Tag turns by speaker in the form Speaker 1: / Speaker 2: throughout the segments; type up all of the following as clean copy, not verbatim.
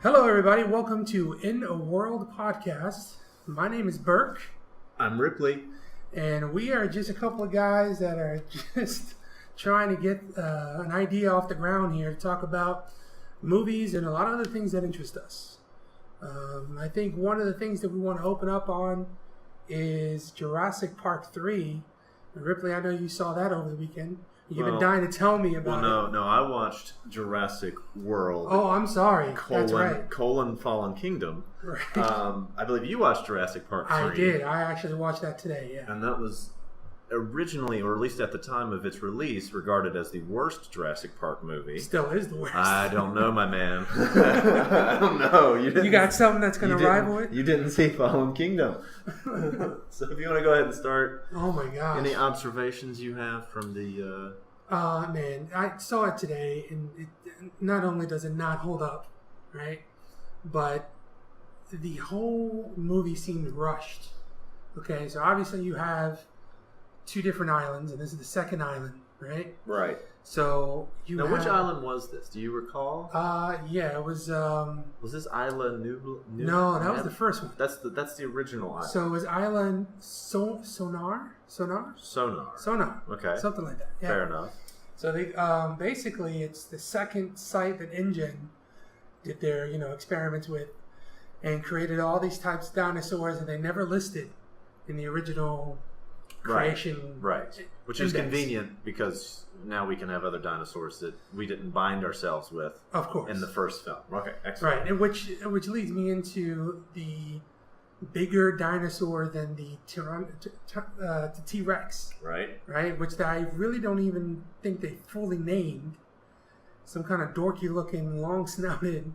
Speaker 1: Hello, everybody. Welcome to In a World podcast. My name is Burke.
Speaker 2: I'm Ripley.
Speaker 1: And we are just a couple of guys that are just trying to get an idea off the ground here to talk about movies and a lot of other things that interest us. I think one of the things that we want to open up on is Jurassic Park 3. And Ripley, I know you saw that over the weekend. You've been dying to tell me about it.
Speaker 2: No, I watched Jurassic World.
Speaker 1: Oh, I'm sorry. That's right.
Speaker 2: Fallen Kingdom.
Speaker 1: Right.
Speaker 2: I believe you watched Jurassic Park 3.
Speaker 1: I did. I actually watched that today, yeah.
Speaker 2: And that was originally, or at least at the time of its release, regarded as the worst Jurassic Park movie.
Speaker 1: Still is the worst.
Speaker 2: I don't know, my man. I don't know.
Speaker 1: You got something that's going to rival it?
Speaker 2: You didn't see Fallen Kingdom. So if you want to go ahead and start.
Speaker 1: Oh my gosh.
Speaker 2: Any observations you have from the...
Speaker 1: man, I saw it today, and not only does it not hold up, right, but the whole movie seemed rushed. Okay, so obviously you have two different islands, and this is the second island, right?
Speaker 2: Right.
Speaker 1: So
Speaker 2: which island was this? Do you recall?
Speaker 1: Yeah, it was.
Speaker 2: Was this Isla New?
Speaker 1: No, that was the first one.
Speaker 2: That's the original island.
Speaker 1: So it was Island Sonar.
Speaker 2: Okay.
Speaker 1: Something like that. Yeah.
Speaker 2: Fair enough.
Speaker 1: So they basically it's the second site that InGen did their experiments with, and created all these types of dinosaurs that they never listed in the original creation.
Speaker 2: Right. Which is convenient because now we can have other dinosaurs that we didn't bind ourselves with.
Speaker 1: Of course.
Speaker 2: In the first film. Okay. Excellent.
Speaker 1: Right, and which leads me into the bigger dinosaur than the T-Rex. Right? Which I really don't even think they fully named. Some kind of dorky looking, long snouted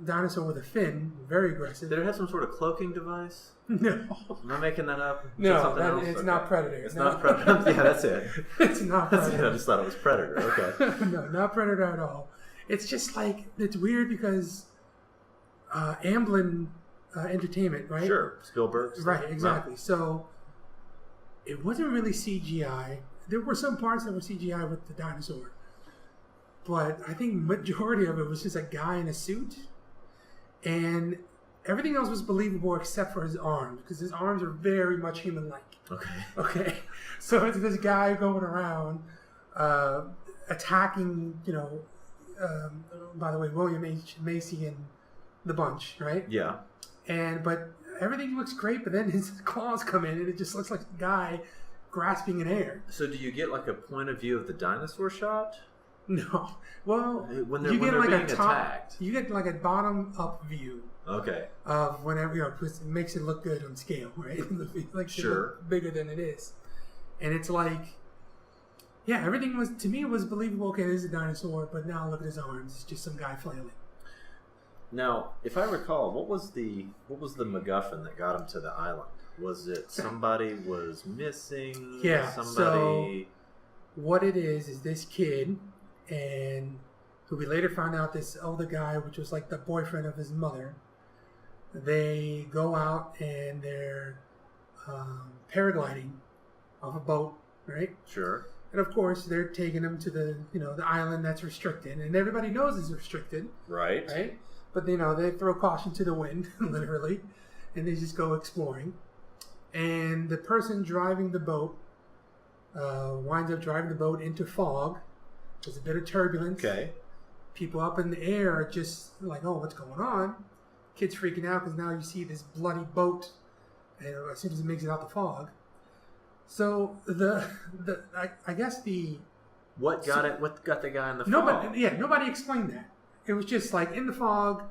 Speaker 1: dinosaur with a fin, very aggressive.
Speaker 2: Did it have some sort of cloaking device?
Speaker 1: No.
Speaker 2: Am I making that up?
Speaker 1: No, it's not Predator.
Speaker 2: It's not Predator. Yeah, that's it.
Speaker 1: It's not Predator.
Speaker 2: I just thought it was Predator. Okay.
Speaker 1: No, not Predator at all. It's just like, it's weird because Amblin Entertainment, right?
Speaker 2: Sure. Spielberg.
Speaker 1: Right, exactly. Wow. So it wasn't really CGI. There were some parts that were CGI with the dinosaur. But I think majority of it was just a guy in a suit. And everything else was believable except for his arms, because his arms are very much human-like. Okay. So it's this guy going around attacking, by the way, William H. Macy and the bunch, right?
Speaker 2: Yeah.
Speaker 1: But everything looks great, but then his claws come in and it just looks like a guy grasping in air.
Speaker 2: So do you get like a point of view of the dinosaur shot?
Speaker 1: No. Well,
Speaker 2: when they're being attacked.
Speaker 1: You get like a bottom-up view.
Speaker 2: Okay.
Speaker 1: Of whenever, it makes it look good on scale, right? It makes
Speaker 2: sure.
Speaker 1: It look bigger than it is. And it's like, yeah, everything was, to me, it was believable. Okay, this is a dinosaur, but now look at his arms. It's just some guy flailing.
Speaker 2: Now, if I recall, what was the MacGuffin that got him to the island? Was it somebody was missing?
Speaker 1: Yeah.
Speaker 2: Somebody.
Speaker 1: So what it is this kid, and who we later found out this older guy, which was like the boyfriend of his mother. They go out and they're paragliding off a boat, right?
Speaker 2: Sure.
Speaker 1: And of course, they're taking him to the island that's restricted, and everybody knows it's restricted,
Speaker 2: right?
Speaker 1: Right. But they throw caution to the wind, literally, and they just go exploring. And the person driving the boat winds up driving the boat into fog. There's a bit of turbulence.
Speaker 2: Okay.
Speaker 1: People up in the air are just like, oh, what's going on? Kids freaking out because now you see this bloody boat, and as soon as it makes it out the fog. So I guess
Speaker 2: what got the guy in the fog?
Speaker 1: Nobody explained that. It was just like in the fog,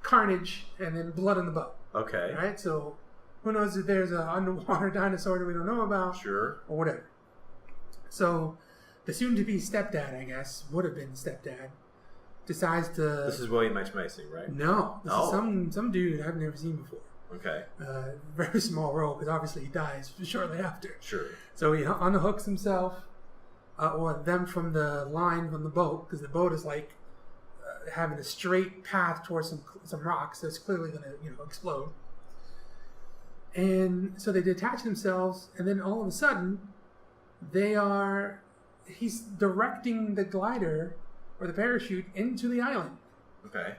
Speaker 1: carnage, and then blood on the boat.
Speaker 2: Okay.
Speaker 1: Right? So who knows if there's an underwater dinosaur that we don't know about?
Speaker 2: Sure.
Speaker 1: Or whatever. So the soon-to-be stepdad, I guess, would have been stepdad, decides to...
Speaker 2: This is William H. Macy, right?
Speaker 1: No. This is some dude I've never seen before.
Speaker 2: Okay.
Speaker 1: Very small role, because obviously he dies shortly after.
Speaker 2: Sure.
Speaker 1: So he unhooks himself, or them from the line from the boat, because the boat is like having a straight path towards some rocks, so it's clearly going to explode. And so they detach themselves, and then all of a sudden, he's directing the glider or the parachute into the island.
Speaker 2: Okay.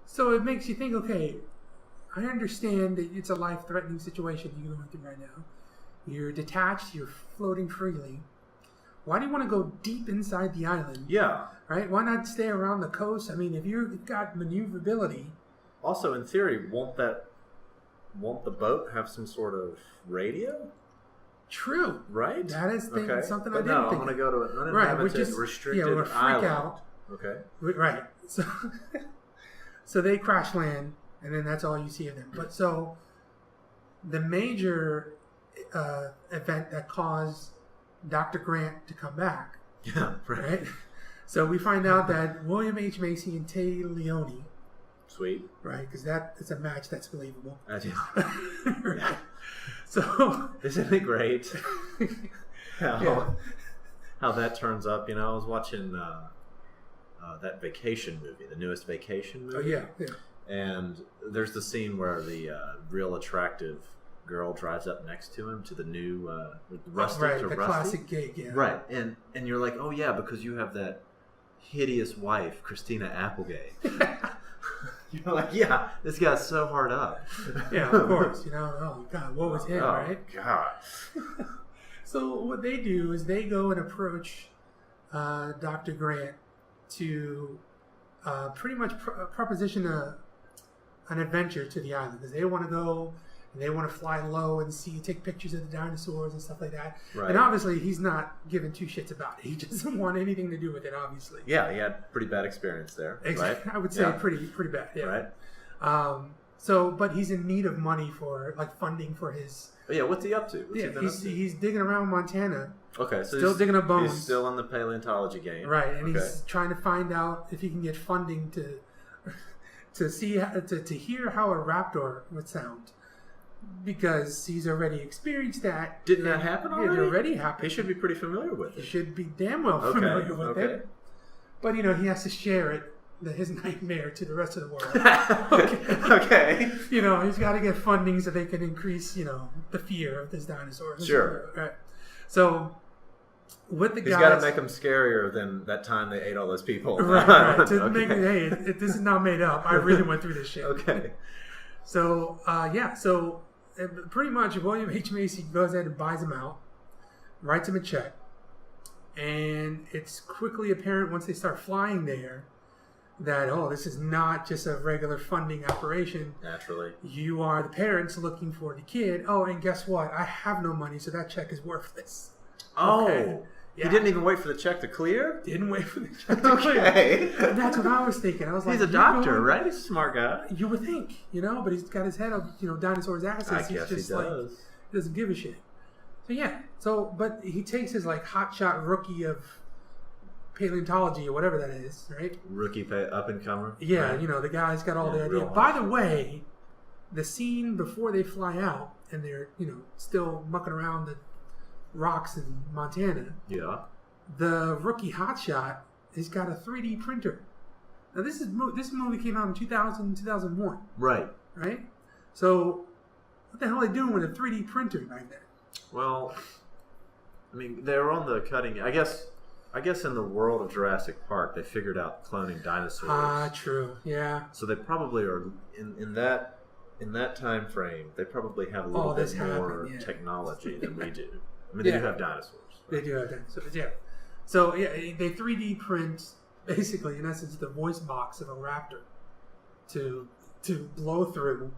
Speaker 1: So it makes you think, okay, I understand that it's a life-threatening situation you're going through right now. You're detached, you're floating freely. Why do you want to go deep inside the island?
Speaker 2: Yeah.
Speaker 1: Right? Why not stay around the coast? I mean, if you've got maneuverability.
Speaker 2: Also, in theory, won't the boat have some sort of radio?
Speaker 1: True.
Speaker 2: Right?
Speaker 1: That is something I didn't
Speaker 2: I'm
Speaker 1: think
Speaker 2: going to go to an
Speaker 1: right,
Speaker 2: uninhabited, restricted
Speaker 1: we're freak
Speaker 2: island.
Speaker 1: out.
Speaker 2: Okay.
Speaker 1: Right. So they crash land, and then that's all you see of them. But so the major event that caused Dr. Grant to come back.
Speaker 2: Yeah,
Speaker 1: right. So we find out that William H. Macy and Tay Leone.
Speaker 2: Sweet.
Speaker 1: Right, because it's a match that's believable.
Speaker 2: Right.
Speaker 1: So
Speaker 2: isn't it great how that turns up? I was watching that Vacation movie, the newest Vacation movie.
Speaker 1: Oh yeah.
Speaker 2: And there's the scene where the real attractive girl drives up next to him to the new Rusty.
Speaker 1: Right, the classic gig. Yeah.
Speaker 2: Right, and you're like, oh yeah, because you have that hideous wife, Christina Applegate. You're like, yeah, this guy's so hard up.
Speaker 1: Yeah, of course. Oh God, what was him, right?
Speaker 2: God.
Speaker 1: So what they do is they go and approach Dr. Grant to pretty much proposition an adventure to the island, because they want to go and they want to fly low and take pictures of the dinosaurs and stuff like that.
Speaker 2: Right.
Speaker 1: And obviously he's not giving two shits about it. He doesn't want anything to do with it, obviously.
Speaker 2: Yeah, he had pretty bad experience there.
Speaker 1: Exactly.
Speaker 2: Right?
Speaker 1: I would say pretty bad. Yeah. Right. But he's in need of money for funding for his.
Speaker 2: Oh, yeah, what's he up to?
Speaker 1: He's digging around Montana.
Speaker 2: Okay, so
Speaker 1: still digging up bones.
Speaker 2: He's still in the paleontology game,
Speaker 1: right? And he's trying to find out if he can get funding to hear how a raptor would sound, because he's already experienced that.
Speaker 2: Didn't that happen already?
Speaker 1: It already happened.
Speaker 2: He should be pretty familiar with it.
Speaker 1: He should be damn well familiar with it. But he has to share it, his nightmare, to the rest of the world.
Speaker 2: Okay.
Speaker 1: He's got to get funding so they can increase, the fear of this dinosaur.
Speaker 2: Sure.
Speaker 1: Right. So, with the guys,
Speaker 2: he's got to make them scarier than that time they ate all those people.
Speaker 1: Right. To make it, hey, this is not made up. I really went through this shit.
Speaker 2: Okay.
Speaker 1: So, So, pretty much, William H. Macy goes ahead and buys him out, writes him a check, and it's quickly apparent once they start flying there that, this is not just a regular funding operation.
Speaker 2: Naturally.
Speaker 1: You are the parents looking for the kid. Oh, and guess what? I have no money, so that check is worthless.
Speaker 2: Oh.
Speaker 1: Okay. Yeah.
Speaker 2: He didn't even wait for the check to clear?
Speaker 1: Didn't wait for the check to clear. And that's what I was thinking. I was like,
Speaker 2: he's a doctor, right? He's a smart guy.
Speaker 1: You would think, but he's got his head up, dinosaurs' asses.
Speaker 2: I guess
Speaker 1: just
Speaker 2: he does.
Speaker 1: He doesn't give a shit. So yeah. But he takes his hotshot rookie of paleontology or whatever that is, right?
Speaker 2: Rookie up and comer.
Speaker 1: Yeah, right? The guy's got all the idea. By the way, the scene before they fly out and they're still mucking around the rocks in Montana.
Speaker 2: Yeah.
Speaker 1: The rookie hotshot has got a 3D printer. Now this movie came out in 2001. Right. Right. So what the hell are they doing with a 3D printer back then?
Speaker 2: Well, I mean, they were on the cutting. I guess in the world of Jurassic Park, they figured out cloning dinosaurs.
Speaker 1: True. Yeah.
Speaker 2: So they probably are in that time frame. They probably have a little bit more technology than we do. I mean, they do have dinosaurs. Right?
Speaker 1: They do have dinosaurs. Yeah. So yeah, they 3D print basically, in essence, the voice box of a raptor to blow through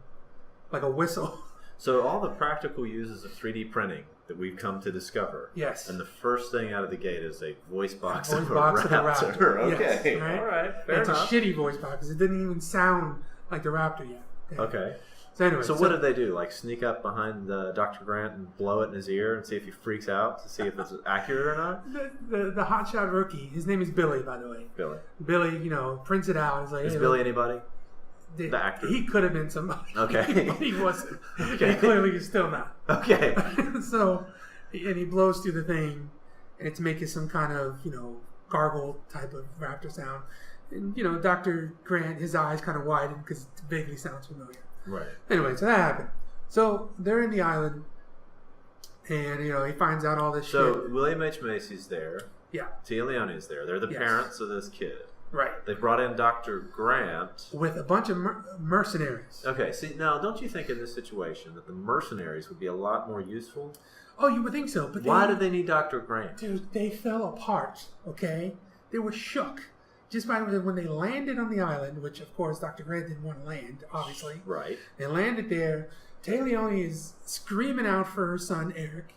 Speaker 1: like a whistle.
Speaker 2: So all the practical uses of 3D printing that we've come to discover.
Speaker 1: Yes.
Speaker 2: And the first thing out of the gate is a voice box,
Speaker 1: of a raptor.
Speaker 2: Okay.
Speaker 1: Yes, right?
Speaker 2: All right. Fair
Speaker 1: enough. It's a shitty voice box because it didn't even sound like the raptor yet.
Speaker 2: Okay.
Speaker 1: So anyway.
Speaker 2: So what did they do? Like sneak up behind Dr. Grant and blow it in his ear and see if he freaks out to see if it's accurate or not?
Speaker 1: The hotshot rookie, his name is Billy, by the way. Billy, prints it out. He's like,
Speaker 2: is Billy anybody?
Speaker 1: The actor. He could have been somebody.
Speaker 2: Okay.
Speaker 1: But he wasn't. Okay. He clearly is still not.
Speaker 2: Okay.
Speaker 1: So, and he blows through the thing, and it's making some kind of, gargle type of raptor sound. And, Dr. Grant, his eyes kind of widen because it vaguely sounds familiar.
Speaker 2: Right.
Speaker 1: Anyway, so that happened. So, they're in the island, and, he finds out all this shit.
Speaker 2: So, William H. Macy's there.
Speaker 1: Yeah.
Speaker 2: Tia Leone's there. They're the parents of this kid.
Speaker 1: Right.
Speaker 2: They brought in Dr. Grant.
Speaker 1: With a bunch of mercenaries.
Speaker 2: Okay, see, now, don't you think in this situation that the mercenaries would be a lot more useful?
Speaker 1: Oh, you would think so. But
Speaker 2: why did they need Dr. Grant?
Speaker 1: Dude, they fell apart, okay? They were shook. Just by when they landed on the island, which, of course, Dr. Grant didn't want to land, obviously.
Speaker 2: Right.
Speaker 1: They landed there. Taleone is screaming out for her son, Eric.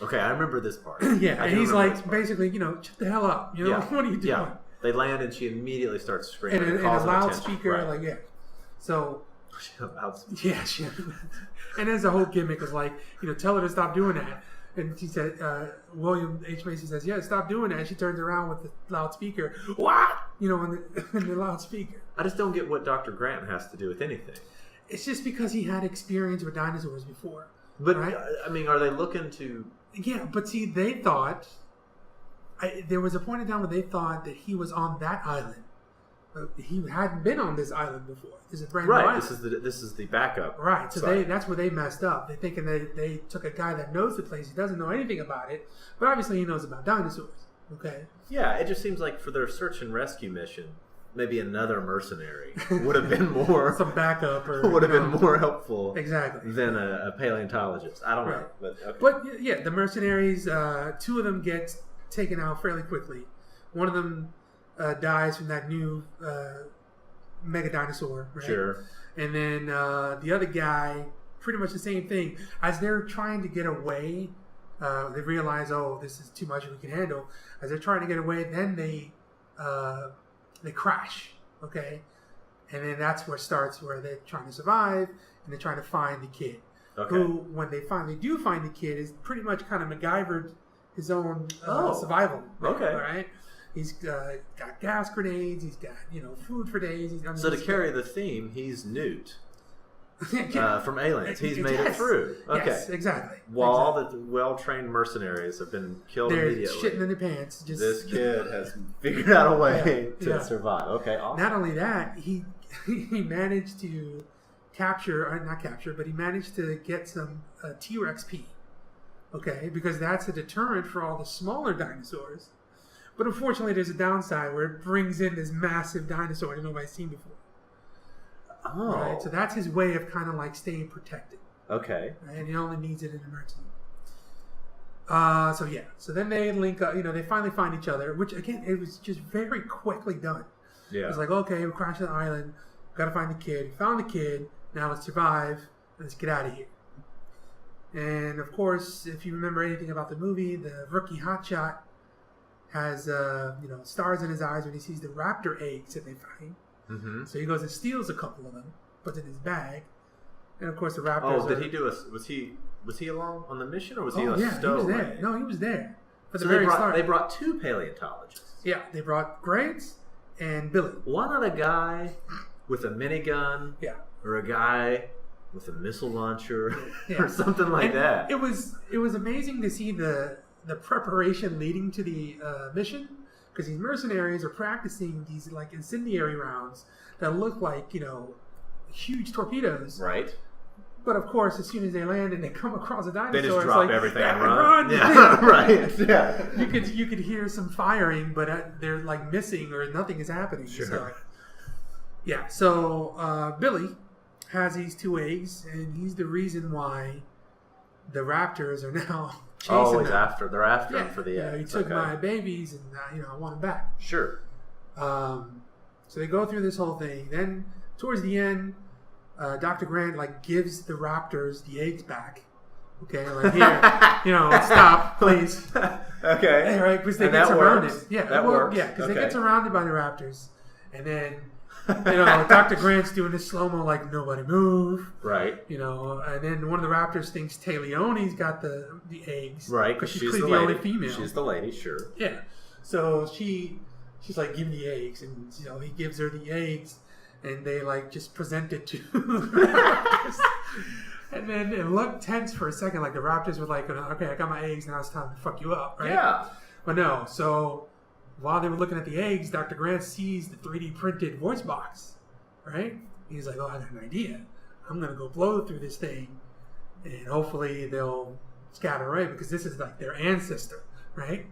Speaker 2: Okay, I remember this part.
Speaker 1: Yeah, and he's like, basically, shut the hell up. You know, what are you doing?
Speaker 2: Yeah. They land and she immediately starts screaming.
Speaker 1: And a loudspeaker,
Speaker 2: right.
Speaker 1: So, yeah, and there's a whole gimmick of like, tell her to stop doing that. And she said, William H. Macy says, yeah, stop doing that. And she turns around with the loudspeaker. What? In the loudspeaker.
Speaker 2: I just don't get what Dr. Grant has to do with anything.
Speaker 1: It's just because he had experience with dinosaurs before.
Speaker 2: But,
Speaker 1: right?
Speaker 2: I mean, are they looking to...
Speaker 1: Yeah, but see, they thought... there was a point in time where they thought that he was on that island. He hadn't been on this island before. This is a brand new island.
Speaker 2: This is the backup.
Speaker 1: Right, so that's where they messed up. They're thinking they took a guy that knows the place. He doesn't know anything about it, but obviously he knows about dinosaurs. Okay.
Speaker 2: Yeah, it just seems like for their search and rescue mission, maybe another mercenary would have been more
Speaker 1: some backup, or
Speaker 2: would have been more helpful,
Speaker 1: exactly,
Speaker 2: than a paleontologist. I don't know, but okay.
Speaker 1: But yeah, the mercenaries. Two of them get taken out fairly quickly. One of them dies from that new mega dinosaur, right?
Speaker 2: Sure.
Speaker 1: And then the other guy, pretty much the same thing. As they're trying to get away, they realize, oh, this is too much we can handle. As they're trying to get away, then they crash, okay? And then that's where it starts, where they're trying to survive, and they're trying to find the kid. Okay. Who, when they finally do find the kid, is pretty much kind of MacGyvered his own survival.
Speaker 2: Okay.
Speaker 1: All right? He's got gas grenades. He's got food for days.
Speaker 2: So to carry the theme, he's Newt from Aliens. He's made it through. Okay,
Speaker 1: yes, exactly.
Speaker 2: While all the well-trained mercenaries have been killed immediately,
Speaker 1: they're shitting in their pants.
Speaker 2: This kid has figured out a way to survive. Okay, awesome.
Speaker 1: Not only that, he managed to he managed to get some T-Rex pee. Okay, because that's a deterrent for all the smaller dinosaurs. But unfortunately, there's a downside where it brings in this massive dinosaur that nobody's seen before.
Speaker 2: Oh.
Speaker 1: Right? So that's his way of kind of like staying protected.
Speaker 2: Okay.
Speaker 1: Right? And he only needs it in emergency. So then they link up, they finally find each other, which again, it was just very quickly done.
Speaker 2: Yeah.
Speaker 1: It was like, okay, we crashed on the island, gotta find the kid. We found the kid, now let's survive, let's get out of here. And of course, if you remember anything about the movie, the rookie hotshot has stars in his eyes when he sees the raptor eggs that they find. Mm-hmm. So he goes and steals a couple of them, puts it in his bag, and of course the raptors.
Speaker 2: Oh, did he do was he along on the mission, or was he a stowaway?
Speaker 1: He was there. No, he was there.
Speaker 2: So they brought two paleontologists.
Speaker 1: Yeah, they brought Grant and Billy.
Speaker 2: Why not a guy with a minigun?
Speaker 1: Yeah.
Speaker 2: Or a guy with a missile launcher, or something like that.
Speaker 1: It was amazing to see the preparation leading to the mission, because these mercenaries are practicing these like incendiary rounds that look like huge torpedoes.
Speaker 2: Right.
Speaker 1: But of course, as soon as they land and they come across a dinosaur,
Speaker 2: they just drop everything and run.
Speaker 1: Yeah,
Speaker 2: right. Yeah.
Speaker 1: You could hear some firing, but they're like missing or nothing is happening.
Speaker 2: Sure.
Speaker 1: So, yeah. So Billy has these two eggs, and he's the reason why the raptors are now chasing them.
Speaker 2: They're after him for the eggs.
Speaker 1: He took my babies, and I want them back.
Speaker 2: Sure.
Speaker 1: So they go through this whole thing. Then towards the end, Dr. Grant gives the raptors the eggs back. Okay, here, stop, please.
Speaker 2: Okay.
Speaker 1: Right, because they get surrounded.
Speaker 2: Works.
Speaker 1: Yeah,
Speaker 2: that works.
Speaker 1: Yeah, because they get surrounded by the raptors, and then Dr. Grant's doing this slow mo nobody move.
Speaker 2: Right.
Speaker 1: And then one of the raptors thinks Taleone's got the eggs.
Speaker 2: Right,
Speaker 1: because she's the only female.
Speaker 2: She's the lady, sure.
Speaker 1: Yeah. So she's like, give me the eggs, and he gives her the eggs, and they just present it to the raptors. And then it looked tense for a second, like the raptors were like, okay, I got my eggs, now it's time to fuck you up, right?
Speaker 2: Yeah.
Speaker 1: But no, so while they were looking at the eggs, Dr. Grant sees the 3D printed voice box, right? He's like, oh, I got an idea. I'm going to go blow through this thing, and hopefully they'll scatter away, because this is like their ancestor, right?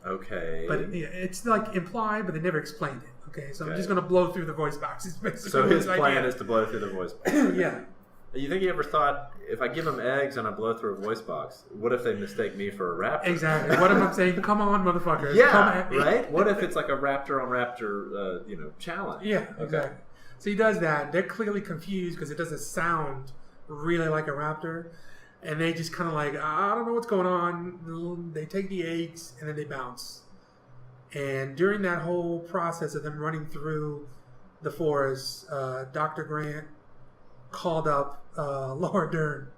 Speaker 2: Okay.
Speaker 1: But it's like implied, but they never explained it. Okay, so I'm just
Speaker 2: Okay.
Speaker 1: going to blow through the voice boxes, basically.
Speaker 2: So his
Speaker 1: his
Speaker 2: plan
Speaker 1: idea.
Speaker 2: is to blow through the voice box.
Speaker 1: Yeah.
Speaker 2: You think he ever thought, if I give him eggs and I blow through a voice box, what if they mistake me for a raptor?
Speaker 1: Exactly. What am I saying? Come on, motherfuckers.
Speaker 2: Yeah,
Speaker 1: Come at me.
Speaker 2: right? What if it's like a raptor on raptor, challenge?
Speaker 1: Yeah, exactly. So he does that. They're clearly confused because it doesn't sound really like a raptor. And they just kind of like, I don't know what's going on. They take the eggs and then they bounce. And during that whole process of them running through the forest, Dr. Grant called up Laura Dern.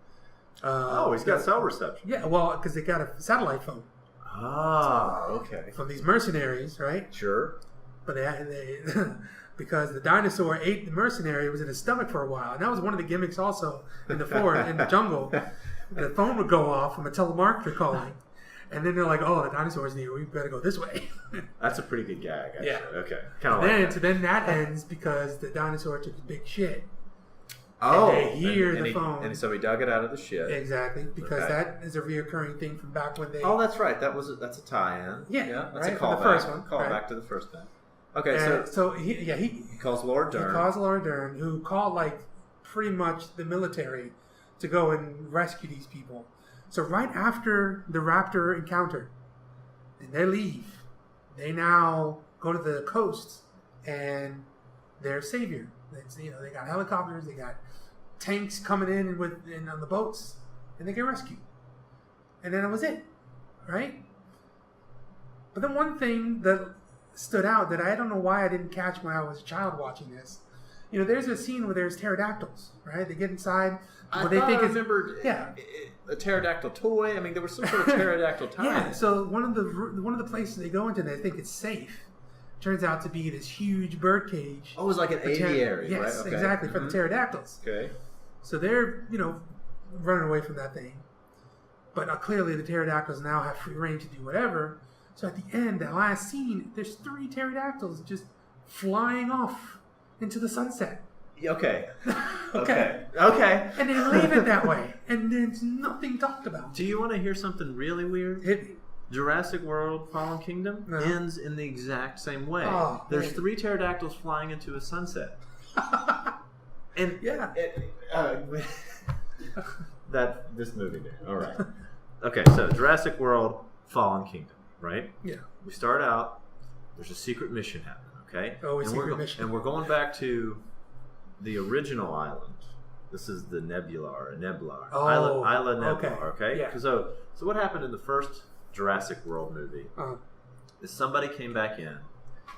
Speaker 2: He's got cell reception.
Speaker 1: Yeah, well, because they got a satellite phone
Speaker 2: Ah, okay.
Speaker 1: from these mercenaries, right?
Speaker 2: Sure.
Speaker 1: But they because the dinosaur ate the mercenary, it was in his stomach for a while, and that was one of the gimmicks also in the forest, in the jungle. The phone would go off from a telemarketer calling, and then they're like, "Oh, the dinosaur's near. We better go this way."
Speaker 2: That's a pretty good gag, actually.
Speaker 1: Yeah.
Speaker 2: Okay. Kind of like that.
Speaker 1: So then that ends because the dinosaur took a big shit.
Speaker 2: Oh,
Speaker 1: and they hear the phone.
Speaker 2: And so he dug it out of the shit.
Speaker 1: Exactly, because
Speaker 2: Okay.
Speaker 1: that is a reocurring thing from back when they.
Speaker 2: Oh, that's right. That's a tie-in.
Speaker 1: Yeah,
Speaker 2: That's
Speaker 1: right,
Speaker 2: a
Speaker 1: from
Speaker 2: callback.
Speaker 1: the first one,
Speaker 2: Call
Speaker 1: right.
Speaker 2: back to the first one. Okay,
Speaker 1: And
Speaker 2: so
Speaker 1: he
Speaker 2: calls Laura Dern.
Speaker 1: He calls Laura Dern, who called like pretty much the military to go and rescue these people. So right after the raptor encounter, and they leave, they now go to the coast and their savior. They got helicopters, they got tanks coming in and on the boats, and they get rescued. And then that was it, right? But then one thing that stood out that I don't know why I didn't catch when I was a child watching this. There's a scene where there's pterodactyls, right? They get inside.
Speaker 2: I remembered a pterodactyl toy. I mean, there was some sort of pterodactyl tie.
Speaker 1: Yeah. So one of the places they go into, they think it's safe. Turns out to be this huge bird cage.
Speaker 2: Oh, it was like an aviary,
Speaker 1: yes,
Speaker 2: right? Okay.
Speaker 1: exactly, for the pterodactyls.
Speaker 2: Okay.
Speaker 1: So they're running away from that thing. But clearly the pterodactyls now have free reign to do whatever. So at the end, that last scene, there's 3 pterodactyls just flying off into the sunset.
Speaker 2: Okay.
Speaker 1: Okay.
Speaker 2: Okay.
Speaker 1: And they leave it that way. And there's nothing talked about.
Speaker 2: Do you want to hear something really weird?
Speaker 1: Hit me.
Speaker 2: Jurassic World Fallen Kingdom ends in the exact same way.
Speaker 1: Oh,
Speaker 2: There's
Speaker 1: man.
Speaker 2: 3 pterodactyls flying into a sunset. And
Speaker 1: Yeah.
Speaker 2: that this movie did. All right. Okay, so Jurassic World Fallen Kingdom, right?
Speaker 1: Yeah.
Speaker 2: We start out. There's a secret mission happening. Okay.
Speaker 1: Always
Speaker 2: and
Speaker 1: secret mission.
Speaker 2: And we're going back to the original island. This is the Nebula or Neblar.
Speaker 1: Oh,
Speaker 2: Isla Neblar. Okay.
Speaker 1: Yeah.
Speaker 2: So what happened in the first Jurassic World movie?
Speaker 1: Uh,
Speaker 2: Is somebody came back in.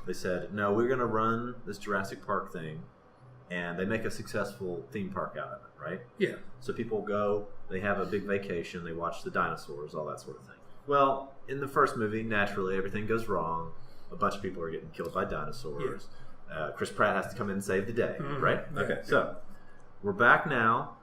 Speaker 2: They said, "No, we're going to run this Jurassic Park thing," and they make a successful theme park out of it, right?
Speaker 1: yeah.
Speaker 2: So people go, they have a big vacation, they watch the dinosaurs, all that sort of thing. Well, in the first movie, naturally, everything goes wrong. A bunch of people are getting killed by dinosaurs. Chris Pratt has to come in and save the day, right?
Speaker 1: Yeah.
Speaker 2: Okay, so we're back now.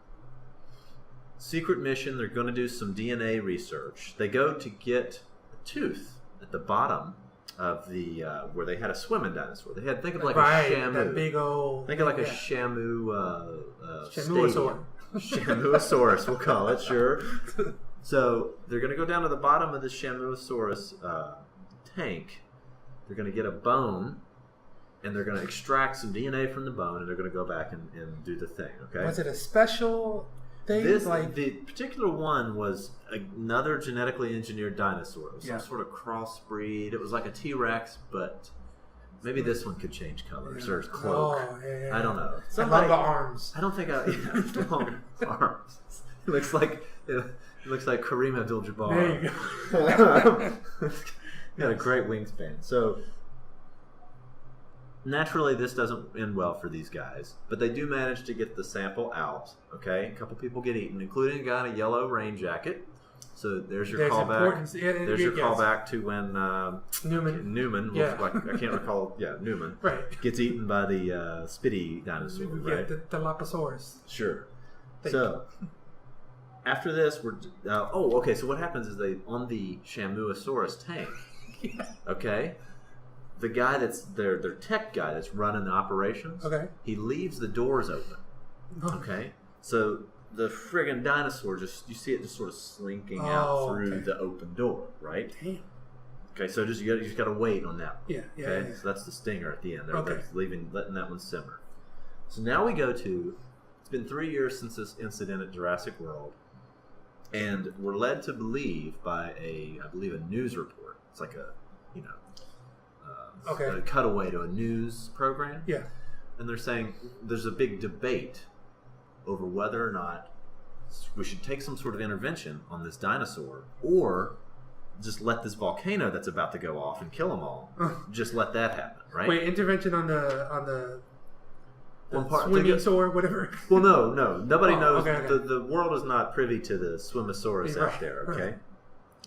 Speaker 2: Secret mission, they're going to do some DNA research. They go to get a tooth at the bottom of the where they had a swimming dinosaur. They had, think of like a Shamu.
Speaker 1: That big old.
Speaker 2: Think of like a Shamu
Speaker 1: Shamuosaur.
Speaker 2: Shamuosaurus, we'll call it, sure. So they're going to go down to the bottom of the Shamuosaurus tank. They're going to get a bone, and they're going to extract some DNA from the bone, and they're going to go back and do the thing, okay?
Speaker 1: Was it a special thing?
Speaker 2: The particular one was another genetically engineered dinosaur. It was some sort of crossbreed. It was like a T-Rex, but maybe this one could change colors or cloak.
Speaker 1: Oh, yeah.
Speaker 2: I don't know.
Speaker 1: Longer arms.
Speaker 2: I don't think longer arms. It looks like Kareem Abdul-Jabbar.
Speaker 1: There you go.
Speaker 2: Got a great wingspan. So naturally, this doesn't end well for these guys, but they do manage to get the sample out. Okay, a couple people get eaten, including a guy in a yellow rain jacket. So there's your callback. There's your callback to when Newman.
Speaker 1: Yeah.
Speaker 2: I can't recall. Yeah, Newman.
Speaker 1: Right.
Speaker 2: Gets eaten by the Spitty dinosaur. Right.
Speaker 1: The Dilophosaurus.
Speaker 2: Sure.
Speaker 1: Thank
Speaker 2: So after this, we're okay. So what happens is they on the Shamuosaurus tank. Okay, the guy that's their tech guy that's running the operations.
Speaker 1: Okay.
Speaker 2: He leaves the doors open. Okay, so the friggin' dinosaur you see it just sort of slinking out through the open door, right?
Speaker 1: Damn.
Speaker 2: Okay, so you just got to wait on that.
Speaker 1: Yeah.
Speaker 2: Okay, so that's the stinger at the end.
Speaker 1: Okay.
Speaker 2: They're letting that one simmer. So now we go to. It's been 3 years since this incident at Jurassic World, and we're led to believe by I believe a news report. It's like a a cutaway to a news program.
Speaker 1: Yeah.
Speaker 2: And they're saying there's a big debate over whether or not we should take some sort of intervention on this dinosaur, or just let this volcano that's about to go off and kill them all. Just let that happen, right?
Speaker 1: Wait, intervention on the
Speaker 2: swimmy
Speaker 1: sword, whatever.
Speaker 2: Well, no, nobody knows.
Speaker 1: Okay.
Speaker 2: The world is not privy to the swimosaurus out there. Okay,
Speaker 1: right.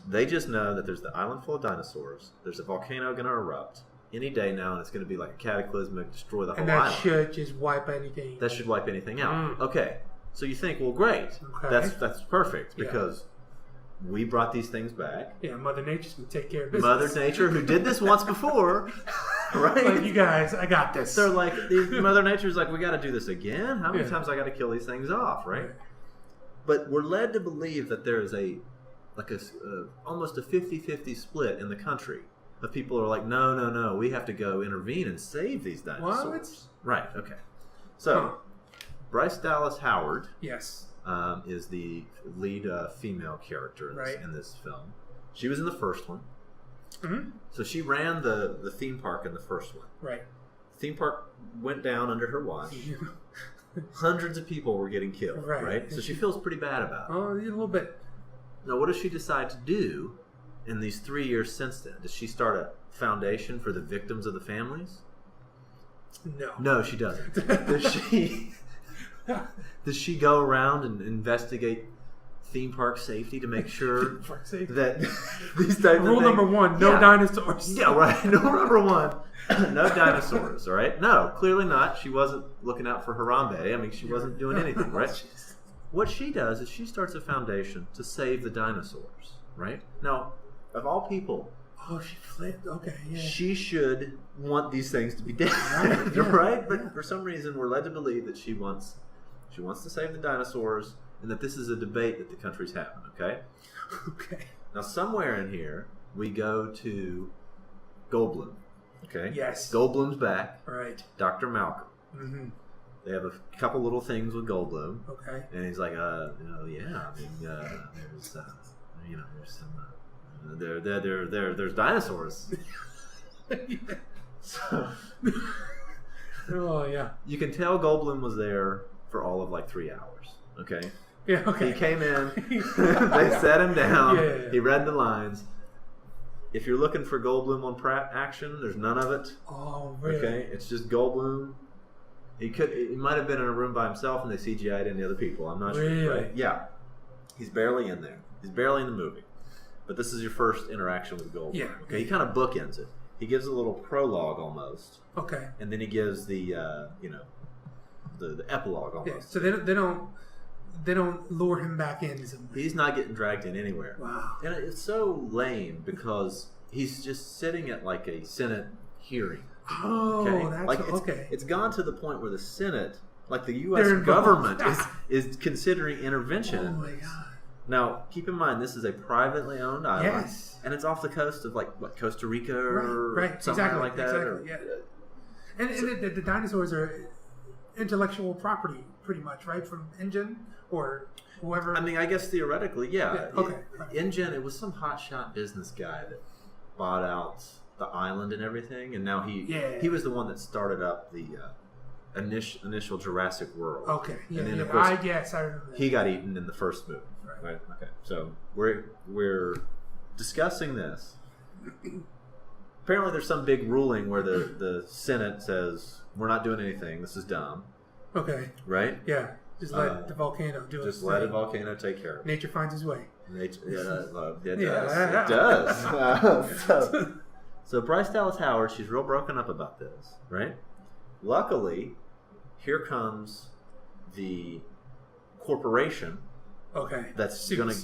Speaker 2: They just know that there's the island full of dinosaurs. There's a volcano going to erupt any day now, and it's going to be like a cataclysmic, destroy the whole island.
Speaker 1: And that should just wipe anything.
Speaker 2: That should wipe anything out. Okay, so you think, well, great, that's perfect because we brought these things back.
Speaker 1: Yeah, Mother Nature's going to take care of business.
Speaker 2: Mother Nature, who did this once before, right?
Speaker 1: Like, you guys, I got this.
Speaker 2: They're like, Mother Nature's like, we got to do this again. How many times I got to kill these things off, right? But we're led to believe that there is almost a 50-50 split in the country. The people are like, no, we have to go intervene and save these dinosaurs.
Speaker 1: What?
Speaker 2: Right, okay. So, Bryce Dallas Howard
Speaker 1: yes,
Speaker 2: is the lead female character in this film. She was in the first one.
Speaker 1: Mm-hmm.
Speaker 2: So she ran the theme park in the first one.
Speaker 1: Right.
Speaker 2: The theme park went down under her watch. Hundreds of people were getting killed, right? So she feels pretty bad about it.
Speaker 1: Oh, a little bit.
Speaker 2: Now, what does she decide to do in these 3 years since then? Does she start a foundation for the victims of the families? No, she doesn't. Does she go around and investigate theme park safety to make sure that these types of
Speaker 1: Rule
Speaker 2: things,
Speaker 1: number one, no dinosaurs.
Speaker 2: Yeah, right. Rule number one, no dinosaurs, all right? No, clearly not. She wasn't looking out for Harambe. I mean, she wasn't doing anything, right? What she does is she starts a foundation to save the dinosaurs, right? Now, of all people...
Speaker 1: Oh, she flipped. Okay, yeah.
Speaker 2: She should want these things to be dead, right? But for some reason, we're led to believe that she wants to save the dinosaurs, and that this is a debate that the country's having. Okay.
Speaker 1: Okay.
Speaker 2: Now, somewhere in here, we go to Goldblum. Okay.
Speaker 1: Yes.
Speaker 2: Goldblum's back.
Speaker 1: Right.
Speaker 2: Dr. Malcolm.
Speaker 1: Mm-hmm.
Speaker 2: They have a couple little things with Goldblum.
Speaker 1: Okay.
Speaker 2: And he's like, there's some. There's dinosaurs. So,
Speaker 1: oh yeah.
Speaker 2: You can tell Goldblum was there for all of like 3 hours. Okay.
Speaker 1: Yeah. Okay.
Speaker 2: He came in. They sat him down.
Speaker 1: Yeah.
Speaker 2: He read the lines. If you're looking for Goldblum on Pratt action, there's none of it.
Speaker 1: Oh really?
Speaker 2: Okay. It's just Goldblum. He might have been in a room by himself, and they CGI'd in the other people. I'm not
Speaker 1: really?
Speaker 2: sure. Right? Yeah. He's barely in there. He's barely in the movie. But this is your first interaction with Goldblum.
Speaker 1: Yeah.
Speaker 2: Okay. He kind of bookends it. He gives a little prologue almost.
Speaker 1: Okay.
Speaker 2: And then he gives the the epilogue almost.
Speaker 1: Yeah. So they don't lure him back in.
Speaker 2: He's not getting dragged in anywhere.
Speaker 1: Wow.
Speaker 2: And it's so lame because he's just sitting at like a Senate hearing.
Speaker 1: Oh,
Speaker 2: okay?
Speaker 1: that's
Speaker 2: like
Speaker 1: okay.
Speaker 2: It's gone to the point where the Senate, like the U.S. government, is considering intervention.
Speaker 1: Oh my god.
Speaker 2: Now, keep in mind, this is a privately owned island.
Speaker 1: Yes.
Speaker 2: And it's off the coast of, Costa Rica or something
Speaker 1: exactly,
Speaker 2: like that.
Speaker 1: Exactly, yeah. And the dinosaurs are intellectual property, pretty much, right? From InGen or whoever.
Speaker 2: I mean, I guess theoretically, yeah.
Speaker 1: Okay.
Speaker 2: InGen, it was some hotshot business guy that bought out the island and everything, and now he was the one that started up the initial Jurassic World.
Speaker 1: Okay. Yeah,
Speaker 2: and then, of
Speaker 1: I
Speaker 2: course,
Speaker 1: remember that.
Speaker 2: He got eaten in the first movie. Right. Okay. So we're discussing this. Apparently, there's some big ruling where the Senate says we're not doing anything. This is dumb.
Speaker 1: Okay.
Speaker 2: Right.
Speaker 1: Yeah. Just let the volcano do it.
Speaker 2: Just let the volcano take care of it.
Speaker 1: Nature finds its way.
Speaker 2: Nature. It does. It does. So Bryce Dallas Howard, she's real broken up about this. Right. Luckily, here comes the corporation.
Speaker 1: Okay.
Speaker 2: That's gonna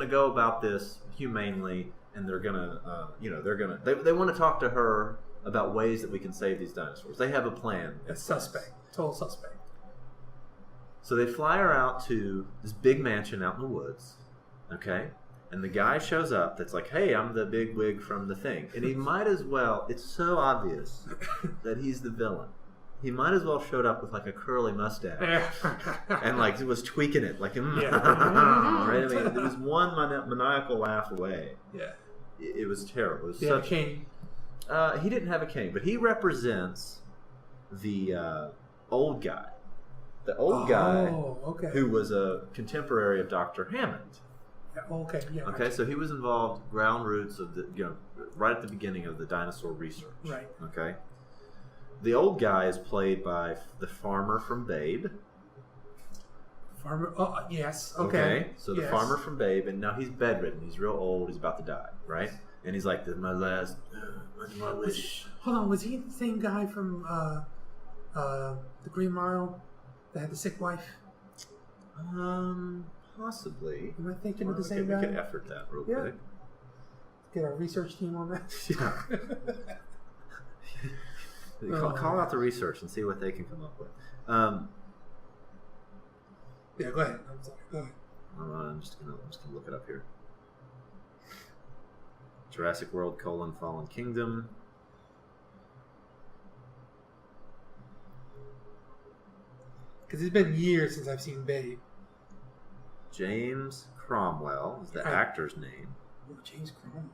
Speaker 2: go about this humanely, and they're gonna they want to talk to her about ways that we can save these dinosaurs. They have a plan.
Speaker 1: A suspect, total suspect.
Speaker 2: So they fly her out to this big mansion out in the woods, okay, And the guy shows up that's like, hey, I'm the big wig from the thing. And he might as well, it's so obvious that he's the villain. He might as well showed up with like a curly mustache and like was tweaking it like, right? I mean, there was one maniacal laugh away.
Speaker 1: Yeah.
Speaker 2: It was terrible. It was
Speaker 1: such a cane.
Speaker 2: He didn't have a cane, but he represents the old guy. The old guy who was a contemporary of Dr. Hammond.
Speaker 1: Okay. Yeah.
Speaker 2: Okay, so he was involved ground roots of the right at the beginning of the dinosaur research.
Speaker 1: Right.
Speaker 2: Okay. The old guy is played by the farmer from Babe.
Speaker 1: Farmer. Oh, yes. Okay.
Speaker 2: So the farmer from Babe, and now he's bedridden. He's real old. He's about to die. Right. And he's like, "This is my last wish."
Speaker 1: Hold on. Was he the same guy from the Green Mile that had the sick wife?
Speaker 2: Possibly.
Speaker 1: Am I thinking of the same guy?
Speaker 2: We could effort that real quick.
Speaker 1: Get our research team on that.
Speaker 2: Yeah. Call out the research and see what they can come up with.
Speaker 1: Yeah, go ahead. I'm sorry. Go ahead.
Speaker 2: I'm just gonna look it up here. Jurassic World: Fallen Kingdom.
Speaker 1: Because it's been years since I've seen Babe.
Speaker 2: James Cromwell is the actor's name.
Speaker 1: Oh, James Cromwell.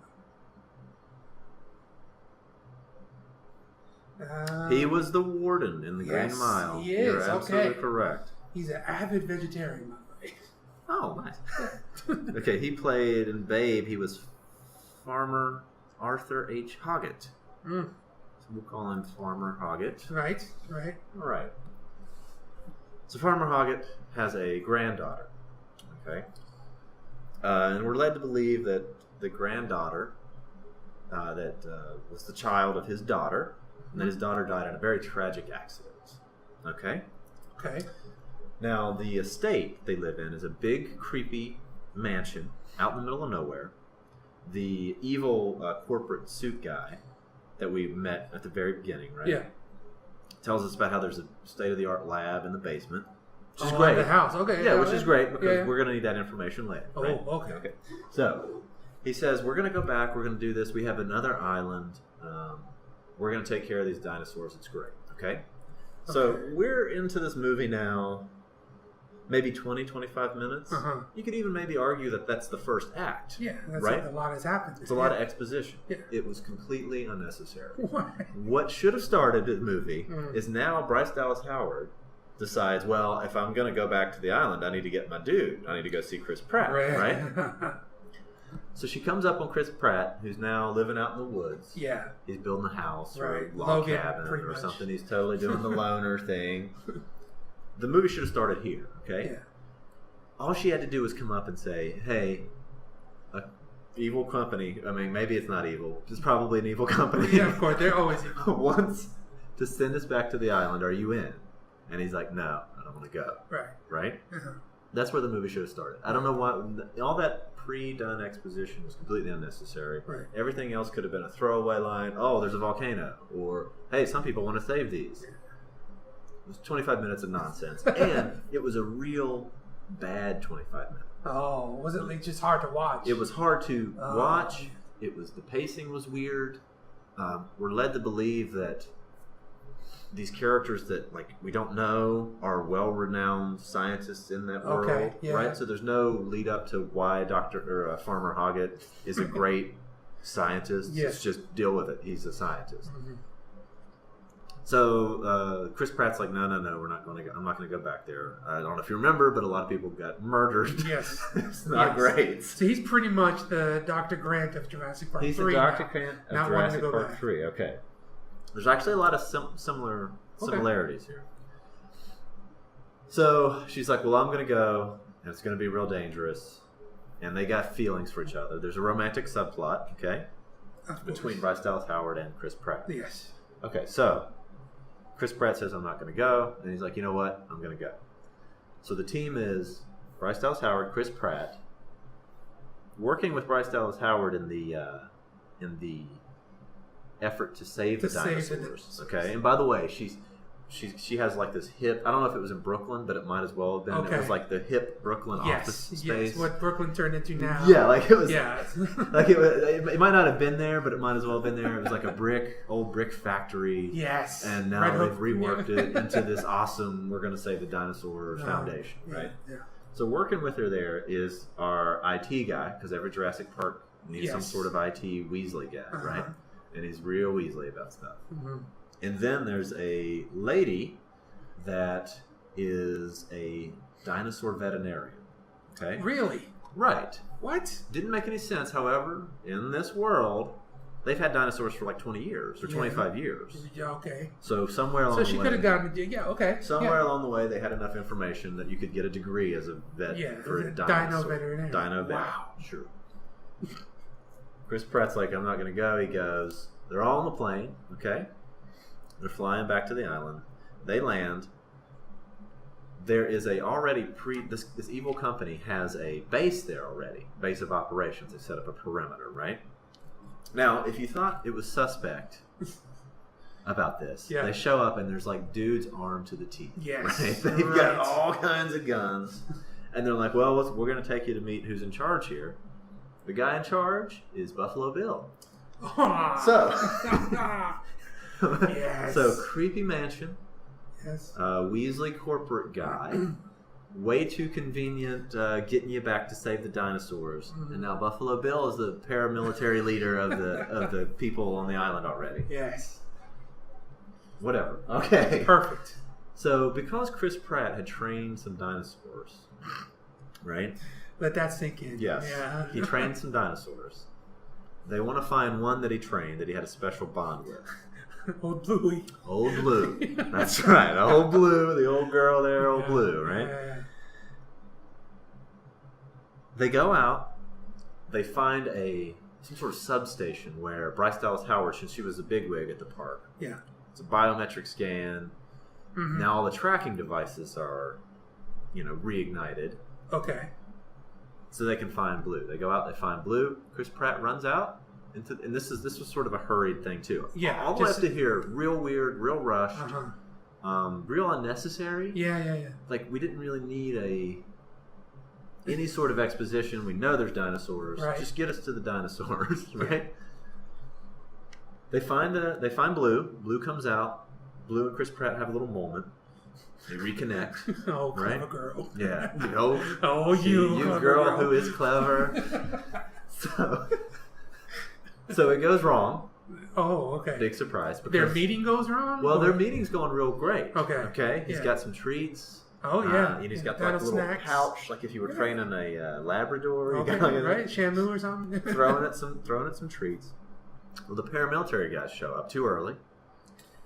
Speaker 2: He was the warden in the Green Mile.
Speaker 1: He is.
Speaker 2: You're absolutely correct.
Speaker 1: He's an avid vegetarian, by the way.
Speaker 2: Oh, nice. Okay, he played in Babe. He was Farmer Arthur H. Hoggett. So we'll call him Farmer Hoggett.
Speaker 1: Right.
Speaker 2: All right. So Farmer Hoggett has a granddaughter. Okay. And we're led to believe that the granddaughter was the child of his daughter, and that his daughter died in a very tragic accident. Okay?
Speaker 1: Okay.
Speaker 2: Now, the estate they live in is a big, creepy mansion out in the middle of nowhere. The evil corporate suit guy that we met at the very beginning, right?
Speaker 1: Yeah.
Speaker 2: Tells us about how there's a state-of-the-art lab in the basement. Which is
Speaker 1: great.
Speaker 2: great.
Speaker 1: The house, okay.
Speaker 2: Yeah, which is great because we're going to need that information later. Right?
Speaker 1: Oh, okay.
Speaker 2: So he says, we're going to go back. We're going to do this. We have another island. We're going to take care of these dinosaurs. It's great. Okay? So we're into this movie now, maybe 20, 25 minutes. You could even maybe argue that that's the first act.
Speaker 1: Yeah, that's
Speaker 2: right?
Speaker 1: A lot has happened.
Speaker 2: It's a lot of exposition.
Speaker 1: Yeah.
Speaker 2: It was completely unnecessary.
Speaker 1: Why?
Speaker 2: What should have started the movie is now Bryce Dallas Howard decides, well, if I'm going to go back to the island, I need to get my dude. I need to go see Chris Pratt, right? So she comes up on Chris Pratt, who's now living out in the woods.
Speaker 1: Yeah.
Speaker 2: He's building a house or a log
Speaker 1: Logan,
Speaker 2: cabin or
Speaker 1: much.
Speaker 2: something. He's totally doing the loner thing. The movie should have started here, okay?
Speaker 1: Yeah.
Speaker 2: All she had to do was come up and say, hey, evil company, I mean, maybe it's not evil. It's probably an evil company.
Speaker 1: Yeah, of course. They're always evil.
Speaker 2: Wants to send us back to the island. Are you in? And he's like, no, I don't want to go. Right? That's where the movie should have started. I don't know why. All that pre-done exposition was completely unnecessary.
Speaker 1: Right.
Speaker 2: Everything else could have been a throwaway line. Oh, there's a volcano. Or, hey, some people want to save these. It was 25 minutes of nonsense. And it was a real bad 25 minutes.
Speaker 1: Oh, was it like just hard to watch?
Speaker 2: It was hard to watch. It was, the pacing was weird. We're led to believe that these characters that like we don't know are well-renowned scientists in that world, right? So there's no lead up to why Farmer Hoggett is a great scientist. It's just deal with it. He's a scientist. So Chris Pratt's like, no, we're not going to go. I'm not going to go back there. I don't know if you remember, but a lot of people got murdered.
Speaker 1: Yes,
Speaker 2: it's not great.
Speaker 1: So he's pretty much the Dr. Grant of Jurassic Park 3.
Speaker 2: He's the Dr. Grant of Jurassic Park 3. Okay. There's actually a lot of similarities here. So she's like, well, I'm going to go, and it's going to be real dangerous. And they got feelings for each other. There's a romantic subplot, okay, between Bryce Dallas Howard and Chris Pratt.
Speaker 1: Yes.
Speaker 2: Okay, so Chris Pratt says, I'm not going to go. And he's like, you know what? I'm going to go. So the team is Bryce Dallas Howard, Chris Pratt, working with Bryce Dallas Howard in the effort to save the dinosaurs. Okay, and by the way, she has like this hip. I don't know if it was in Brooklyn, but it might as well have been.
Speaker 1: Okay.
Speaker 2: It was like the hip Brooklyn office space.
Speaker 1: Yes, what Brooklyn turned into now.
Speaker 2: Yeah, like it was.
Speaker 1: Yeah.
Speaker 2: Like it might not have been there, but it might as well have been there. It was like a old brick factory.
Speaker 1: Yes.
Speaker 2: And now they've reworked it into this awesome, we're going to say the dinosaur foundation, right?
Speaker 1: Yeah.
Speaker 2: So working with her there is our IT guy, because every Jurassic Park needs some sort of IT Weasley guy, right? And he's real Weasley about stuff. Mm-hmm. And then there's a lady that is a dinosaur veterinarian. Okay?
Speaker 1: Really?
Speaker 2: Right.
Speaker 1: What?
Speaker 2: Didn't make any sense. However, in this world, they've had dinosaurs for like 20 years or 25 years.
Speaker 1: Yeah, okay.
Speaker 2: So somewhere along the way...
Speaker 1: So she could have gotten... Yeah, okay.
Speaker 2: Somewhere along the way, they had enough information that you could get a degree as a vet for a dino veterinarian. Dino vet.
Speaker 1: Wow.
Speaker 2: Sure. Chris Pratt's like, I'm not going to go. He goes, they're all on the plane, okay? They're flying back to the island. They land. There is this evil company has a base there already, base of operations. They set up a perimeter, right? Now, if you thought it was suspect about this, they show up and there's like dudes armed to the teeth.
Speaker 1: Yes.
Speaker 2: Right? They've got all kinds of guns. And they're like, well, we're going to take you to meet who's in charge here. The guy in charge is Buffalo Bill. So creepy mansion.
Speaker 1: Yes.
Speaker 2: Weasley corporate guy. Way too convenient getting you back to save the dinosaurs. Mm-hmm. And now Buffalo Bill is the paramilitary leader of the people on the island already.
Speaker 1: Yes.
Speaker 2: Whatever. Okay.
Speaker 1: Perfect.
Speaker 2: So because Chris Pratt had trained some dinosaurs, right?
Speaker 1: Let that sink in.
Speaker 2: Yes.
Speaker 1: Yeah.
Speaker 2: He trained some dinosaurs. They want to find one that he trained that he had a special bond with.
Speaker 1: Old Bluey.
Speaker 2: Old Blue. That's right. Old Blue, the old girl there, Old Blue, right?
Speaker 1: Yeah.
Speaker 2: They go out. They find some sort of substation where Bryce Dallas Howard, since she was a bigwig at the park.
Speaker 1: Yeah.
Speaker 2: It's a biometric scan. Mm-hmm. Now all the tracking devices are, reignited.
Speaker 1: Okay.
Speaker 2: So they can find Blue. They go out. They find Blue. Chris Pratt runs out. And this was sort of a hurried thing too.
Speaker 1: Yeah,
Speaker 2: all the way up to here, real weird, real rushed, real unnecessary.
Speaker 1: Yeah.
Speaker 2: Like we didn't really need any sort of exposition. We know there's dinosaurs.
Speaker 1: Right.
Speaker 2: Just get us to the dinosaurs, right? They find Blue. Blue comes out. Blue and Chris Pratt have a little moment. They reconnect.
Speaker 1: Oh, clever
Speaker 2: right?
Speaker 1: girl.
Speaker 2: Yeah.
Speaker 1: You
Speaker 2: girl who is clever. So it goes wrong.
Speaker 1: Oh, okay.
Speaker 2: Big surprise.
Speaker 1: Their meeting goes wrong?
Speaker 2: Well, their meeting's going real great.
Speaker 1: Okay.
Speaker 2: He's got some treats.
Speaker 1: Oh, yeah.
Speaker 2: And he's got like a little pouch, like if you were training a Labrador.
Speaker 1: Okay,
Speaker 2: you got,
Speaker 1: right? Shamu or something?
Speaker 2: throwing it some treats. Well, the paramilitary guys show up too early.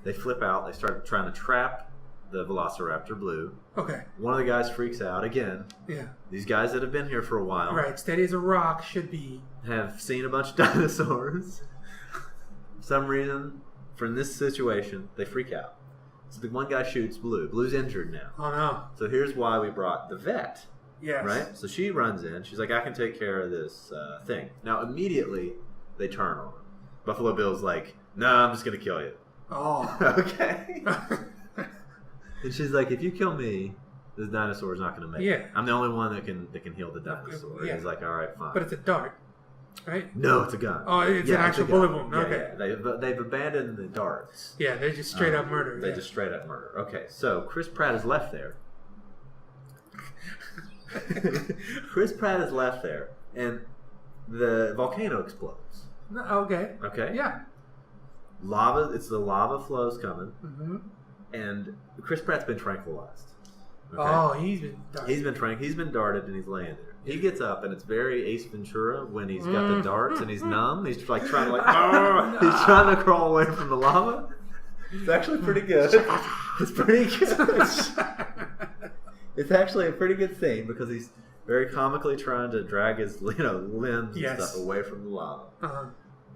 Speaker 2: They flip out. They start trying to trap the Velociraptor Blue.
Speaker 1: Okay.
Speaker 2: One of the guys freaks out again.
Speaker 1: Yeah.
Speaker 2: These guys that have been here for a while.
Speaker 1: Right. Steady as a rock should be.
Speaker 2: Have seen a bunch of dinosaurs. For some reason, from this situation, they freak out. So the one guy shoots Blue. Blue's injured now.
Speaker 1: Oh, no.
Speaker 2: So here's why we brought the vet.
Speaker 1: Yes.
Speaker 2: Right? So she runs in. She's like, I can take care of this thing. Now, immediately, they turn on him. Buffalo Bill's like, no, I'm just going to kill you.
Speaker 1: Oh.
Speaker 2: Okay. And she's like, if you kill me, this dinosaur's not going to make it. I'm the only one that can heal the dinosaur. Yeah. And he's like, all right, fine.
Speaker 1: But it's a dart, right?
Speaker 2: No, it's a gun.
Speaker 1: Oh, it's an actual bullet wound. Okay.
Speaker 2: Yeah. They've abandoned the darts.
Speaker 1: Yeah, they're just straight up murder.
Speaker 2: They just straight up murder. Okay, so Chris Pratt is left there. Chris Pratt is left there, and the volcano explodes.
Speaker 1: Okay.
Speaker 2: Okay?
Speaker 1: Yeah.
Speaker 2: It's the lava flows coming. Mm-hmm. And Chris Pratt's been tranquilized.
Speaker 1: Okay? Oh, he's been darted.
Speaker 2: He's been darted and he's laying there. He gets up and it's very Ace Ventura when he's got the darts and he's numb. He's like trying to he's trying to crawl away from the lava. It's actually pretty good. It's pretty good. It's actually a pretty good scene because he's very comically trying to drag his limbs and stuff away from the lava. Uh-huh.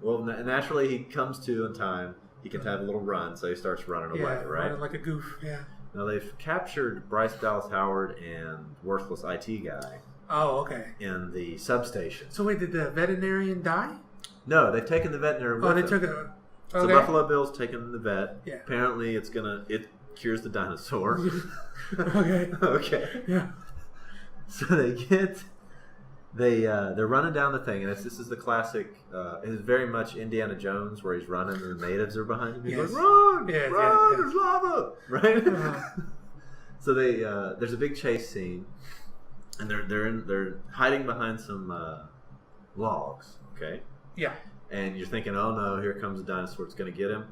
Speaker 2: Well, naturally he comes to in time. He can have a little run, so he starts running away, right?
Speaker 1: Running like a goof, yeah.
Speaker 2: Now, they've captured Bryce Dallas Howard and worthless IT guy.
Speaker 1: Oh, okay.
Speaker 2: In the substation.
Speaker 1: So wait, did the veterinarian die?
Speaker 2: No, they've taken the veterinarian with them.
Speaker 1: They took it.
Speaker 2: So Buffalo Bill's taken the vet.
Speaker 1: Yeah.
Speaker 2: Apparently, cures the dinosaur.
Speaker 1: Okay.
Speaker 2: Okay.
Speaker 1: Yeah.
Speaker 2: So they're running down the thing, and this is the classic. It's very much Indiana Jones, where he's running and the natives are behind him. He's
Speaker 1: Yes.
Speaker 2: like, "Run,
Speaker 1: Yeah,
Speaker 2: run!
Speaker 1: yeah.
Speaker 2: There's lava!" Right?
Speaker 1: Uh-huh.
Speaker 2: So there's a big chase scene, and they're hiding behind some logs. Okay.
Speaker 1: Yeah.
Speaker 2: And you're thinking, "Oh no, here comes a dinosaur! It's going to get him."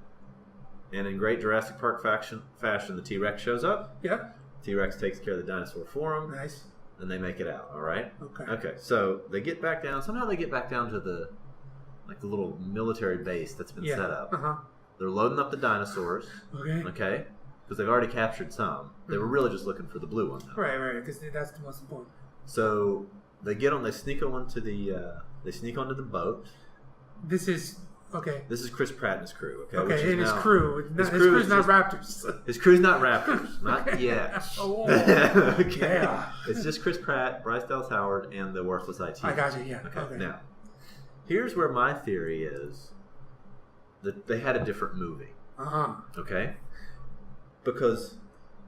Speaker 2: And in great Jurassic Park fashion, the T-Rex shows up.
Speaker 1: Yeah.
Speaker 2: T-Rex takes care of the dinosaur for him.
Speaker 1: Nice.
Speaker 2: And they make it out. All right.
Speaker 1: Okay.
Speaker 2: Okay. So they get back down. Somehow they get back down to the little military base that's been set up.
Speaker 1: Uh-huh.
Speaker 2: They're loading up the dinosaurs.
Speaker 1: Okay.
Speaker 2: Okay. Because they've already captured some. They were really just looking for the blue one, though.
Speaker 1: Right. Because that's the most important.
Speaker 2: So they get on. They sneak onto the boat.
Speaker 1: This is okay.
Speaker 2: This is Chris Pratt and his crew. Okay.
Speaker 1: Okay, and his crew. His
Speaker 2: crew
Speaker 1: crew's
Speaker 2: is
Speaker 1: not
Speaker 2: just-
Speaker 1: raptors.
Speaker 2: His crew's not raptors. Not yet.
Speaker 1: Oh,
Speaker 2: Okay.
Speaker 1: yeah.
Speaker 2: It's just Chris Pratt, Bryce Dallas Howard, and the worthless IT.
Speaker 1: I got you. Yeah.
Speaker 2: Okay. Now, here's where my theory is that they had a different movie.
Speaker 1: Uh-huh.
Speaker 2: Okay? Because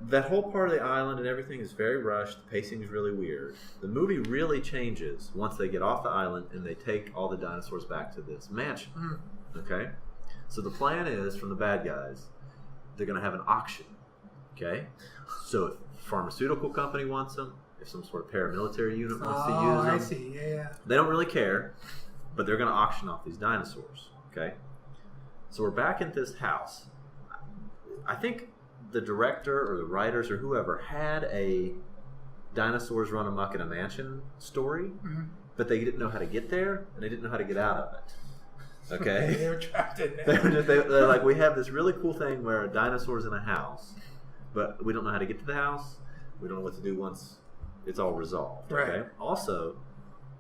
Speaker 2: that whole part of the island and everything is very rushed. The pacing is really weird. The movie really changes once they get off the island and they take all the dinosaurs back to this mansion.
Speaker 1: Mm.
Speaker 2: Okay? So the plan is, from the bad guys, they're going to have an auction. Okay? So if a pharmaceutical company wants them, if some sort of paramilitary unit wants to use them,
Speaker 1: I see. Yeah.
Speaker 2: they don't really care, but they're going to auction off these dinosaurs. Okay? So we're back at this house. I think the director or the writers or whoever had a dinosaurs run amok in a mansion story, but they didn't know how to get there and they didn't know how to get out of it. Okay?
Speaker 1: They were trapped in there.
Speaker 2: They're like, we have this really cool thing where a dinosaur's in a house, but we don't know how to get to the house. We don't know what to do once it's all resolved. Okay?
Speaker 1: Right.
Speaker 2: Also,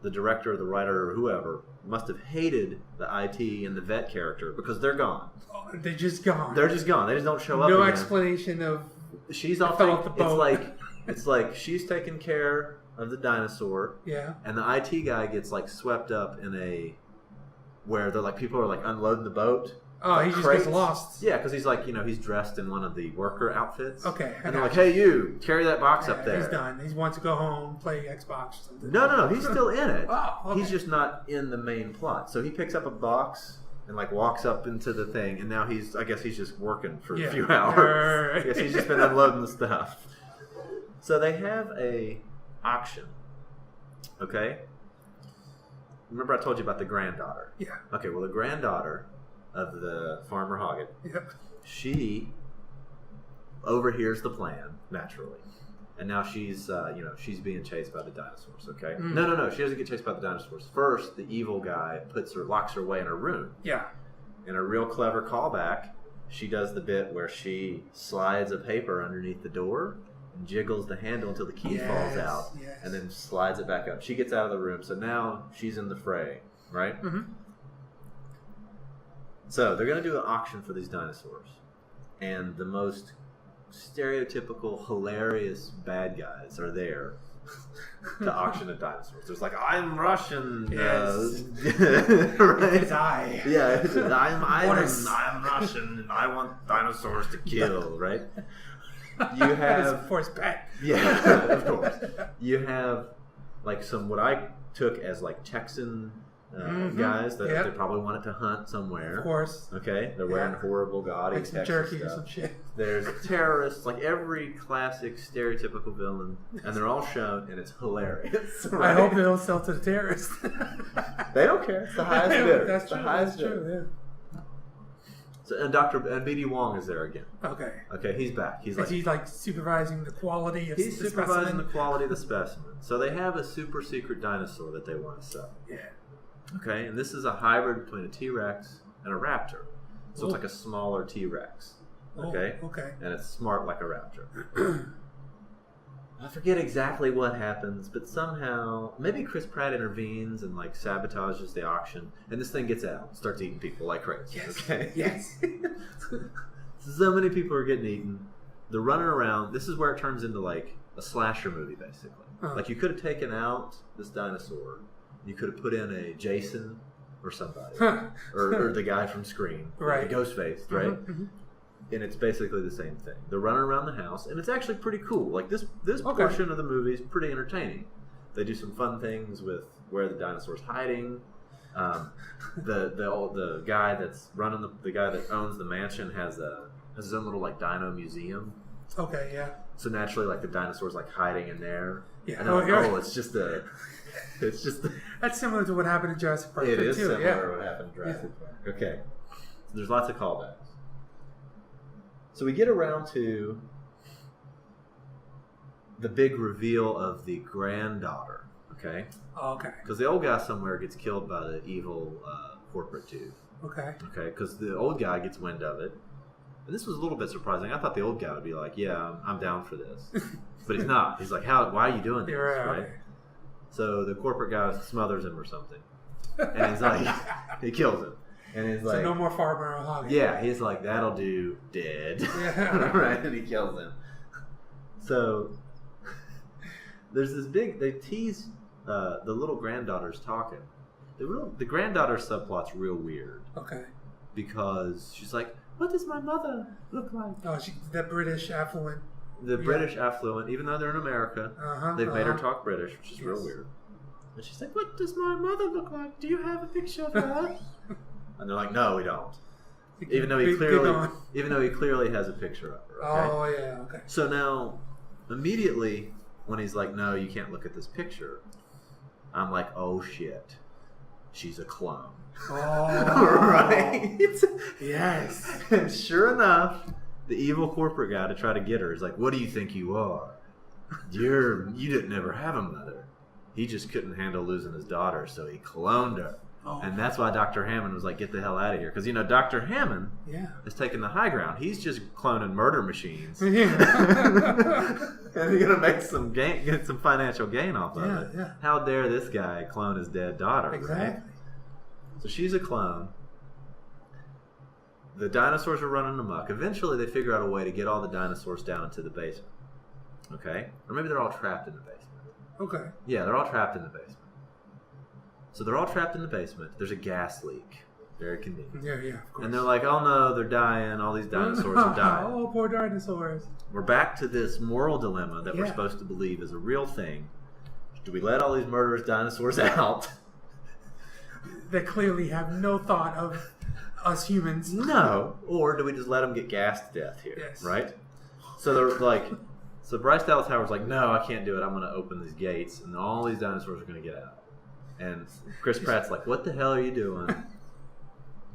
Speaker 2: the director or the writer or whoever must have hated the IT and the vet character because they're gone.
Speaker 1: Oh, they're just gone.
Speaker 2: They're just gone. They just don't show up.
Speaker 1: No
Speaker 2: again.
Speaker 1: explanation of.
Speaker 2: She's off
Speaker 1: the boat.
Speaker 2: It's like she's taking care of the dinosaur,
Speaker 1: Yeah.
Speaker 2: and the IT guy gets like swept up in a where they're like people are like unloading the boat.
Speaker 1: Oh,
Speaker 2: like
Speaker 1: he just
Speaker 2: crates.
Speaker 1: gets lost.
Speaker 2: Yeah, because he's like he's dressed in one of the worker outfits.
Speaker 1: Okay.
Speaker 2: And they're like, "Hey, you carry that box up there."
Speaker 1: He's done. He wants to go home, play Xbox or something.
Speaker 2: No, he's still in it.
Speaker 1: Oh, okay.
Speaker 2: He's just not in the main plot. So he picks up a box and like walks up into the thing, and now I guess he's just working for a few hours. I guess he's just been unloading the stuff. So they have a auction. Okay. Remember I told you about the granddaughter?
Speaker 1: Yeah.
Speaker 2: Okay. Well, the granddaughter of the farmer Hoggett,
Speaker 1: Yep.
Speaker 2: she overhears the plan naturally, and now she's she's being chased by the dinosaurs. Okay. No, she doesn't get chased by the dinosaurs. First, the evil guy locks her away in her room.
Speaker 1: Yeah.
Speaker 2: In a real clever callback, she does the bit where she slides a paper underneath the door and jiggles the handle until the key falls out, and then slides it back up. She gets out of the room, so now she's in the fray, right?
Speaker 1: Mm-hmm.
Speaker 2: So they're going to do an auction for these dinosaurs, and the most stereotypical, hilarious bad guys are there to auction the dinosaurs. There's like, I'm Russian.
Speaker 1: Yes.
Speaker 2: Right?
Speaker 1: It's I.
Speaker 2: Yeah, I'm Russian, and I want dinosaurs to kill, right? You have...
Speaker 1: Of course, pet.
Speaker 2: Yeah, of course. You have like some, what I took as like Texan guys that they probably wanted to hunt somewhere.
Speaker 1: Of course.
Speaker 2: Okay, they're wearing horrible, gaudy
Speaker 1: Like some
Speaker 2: Texas
Speaker 1: jerky
Speaker 2: stuff.
Speaker 1: or some shit.
Speaker 2: There's terrorists, like every classic stereotypical villain, and they're all shown, and it's hilarious. Right?
Speaker 1: I hope they don't sell to the terrorists.
Speaker 2: They don't care. It's the highest bidder.
Speaker 1: That's true.
Speaker 2: Highest
Speaker 1: That's
Speaker 2: bidder.
Speaker 1: true.
Speaker 2: So, and B.D. Wong is there again.
Speaker 1: Yeah. Okay.
Speaker 2: Okay, he's back. He's
Speaker 1: Is he like supervising the quality of
Speaker 2: He's
Speaker 1: the
Speaker 2: supervising
Speaker 1: specimen?
Speaker 2: the quality of the specimen. So they have a super secret dinosaur that they want to sell.
Speaker 1: Yeah.
Speaker 2: Okay, and this is a hybrid between a T-Rex and a raptor. So it's like a smaller T-Rex. Okay?
Speaker 1: Okay.
Speaker 2: And it's smart like a raptor. I forget exactly what happens, but somehow, maybe Chris Pratt intervenes and like sabotages the auction, and this thing gets out and starts eating people like crazy.
Speaker 1: Yes.
Speaker 2: Okay?
Speaker 1: Yes.
Speaker 2: So many people are getting eaten. They're running around. This is where it turns into like a slasher movie, basically. Like you could have taken out this dinosaur. You could have put in a Jason or somebody, or the guy from Scream,
Speaker 1: Right.
Speaker 2: the Ghostface, right?
Speaker 1: Mm-hmm.
Speaker 2: and it's basically the same thing. They're running around the house, and it's actually pretty cool. Like this portion of the movie is pretty entertaining. They do some fun things with where the dinosaur's hiding. The guy that's running the guy that owns the mansion has his own little like dino museum.
Speaker 1: Okay, yeah.
Speaker 2: So naturally, like the dinosaur's like hiding in there.
Speaker 1: Yeah.
Speaker 2: And they're like, it's just
Speaker 1: That's similar to what happened in Jurassic Park.
Speaker 2: It is
Speaker 1: too.
Speaker 2: similar to what happened in Jurassic Park. Okay. So there's lots of callbacks. So we get around to the big reveal of the granddaughter. Okay.
Speaker 1: Oh, okay.
Speaker 2: Because the old guy somewhere gets killed by the evil corporate dude.
Speaker 1: Okay.
Speaker 2: Okay. Because the old guy gets wind of it. And this was a little bit surprising. I thought the old guy would be like, "Yeah, I'm down for this," but he's not. He's like, "Why are you doing this?" Right?
Speaker 1: Okay.
Speaker 2: So the corporate guy smothers him or something, and he's like, he kills him, and he's like,
Speaker 1: "No more Farmer or Hog."
Speaker 2: Yeah, he's like, "That'll do, dead."
Speaker 1: Yeah.
Speaker 2: Right, and he kills him. So there's this big. They tease the little granddaughter's talking. The granddaughter subplot's real weird.
Speaker 1: Okay.
Speaker 2: Because she's like, "What does my mother look like?"
Speaker 1: Oh, the British affluent.
Speaker 2: British affluent, even though they're in America, they've made her talk British, which is real weird. And she's like, "What does my mother look like? Do you have a picture of her?" And they're like, "No, we don't." Even though he clearly has a picture of her. Okay?
Speaker 1: Oh yeah, okay.
Speaker 2: So now, immediately when he's like, "No, you can't look at this picture," I'm like, "Oh shit, she's a clone."
Speaker 1: Oh,
Speaker 2: right.
Speaker 1: Yes.
Speaker 2: And sure enough, the evil corporate guy to try to get her is like, "What do you think you are? You didn't ever have a mother. He just couldn't handle losing his daughter, so he cloned her." Oh. And that's why Dr. Hammond was like, "Get the hell out of here," because Dr. Hammond is taking the high ground. He's just cloning murder machines, and he's gonna make get some financial gain off of it. Yeah. How dare this guy clone his dead daughter?
Speaker 1: Exactly.
Speaker 2: Right? So she's a clone. The dinosaurs are running amok. Eventually, they figure out a way to get all the dinosaurs down into the basement. Okay? Or maybe they're all trapped in the basement.
Speaker 1: Okay.
Speaker 2: Yeah, they're all trapped in the basement. So they're all trapped in the basement. There's a gas leak. Very convenient.
Speaker 1: Yeah, of course.
Speaker 2: And they're like, "Oh no, they're dying. All these dinosaurs are dying."
Speaker 1: Oh, poor dinosaurs.
Speaker 2: We're back to this moral dilemma that we're supposed to believe is a real thing. Do we let all these murderous dinosaurs out?
Speaker 1: That clearly have no thought of us humans.
Speaker 2: No. Or do we just let them get gassed to death here?
Speaker 1: Yes.
Speaker 2: Right? So they're like, Bryce Dallas Howard's like, "No, I can't do it. I'm going to open these gates and all these dinosaurs are going to get out." And Chris Pratt's like, "What the hell are you doing?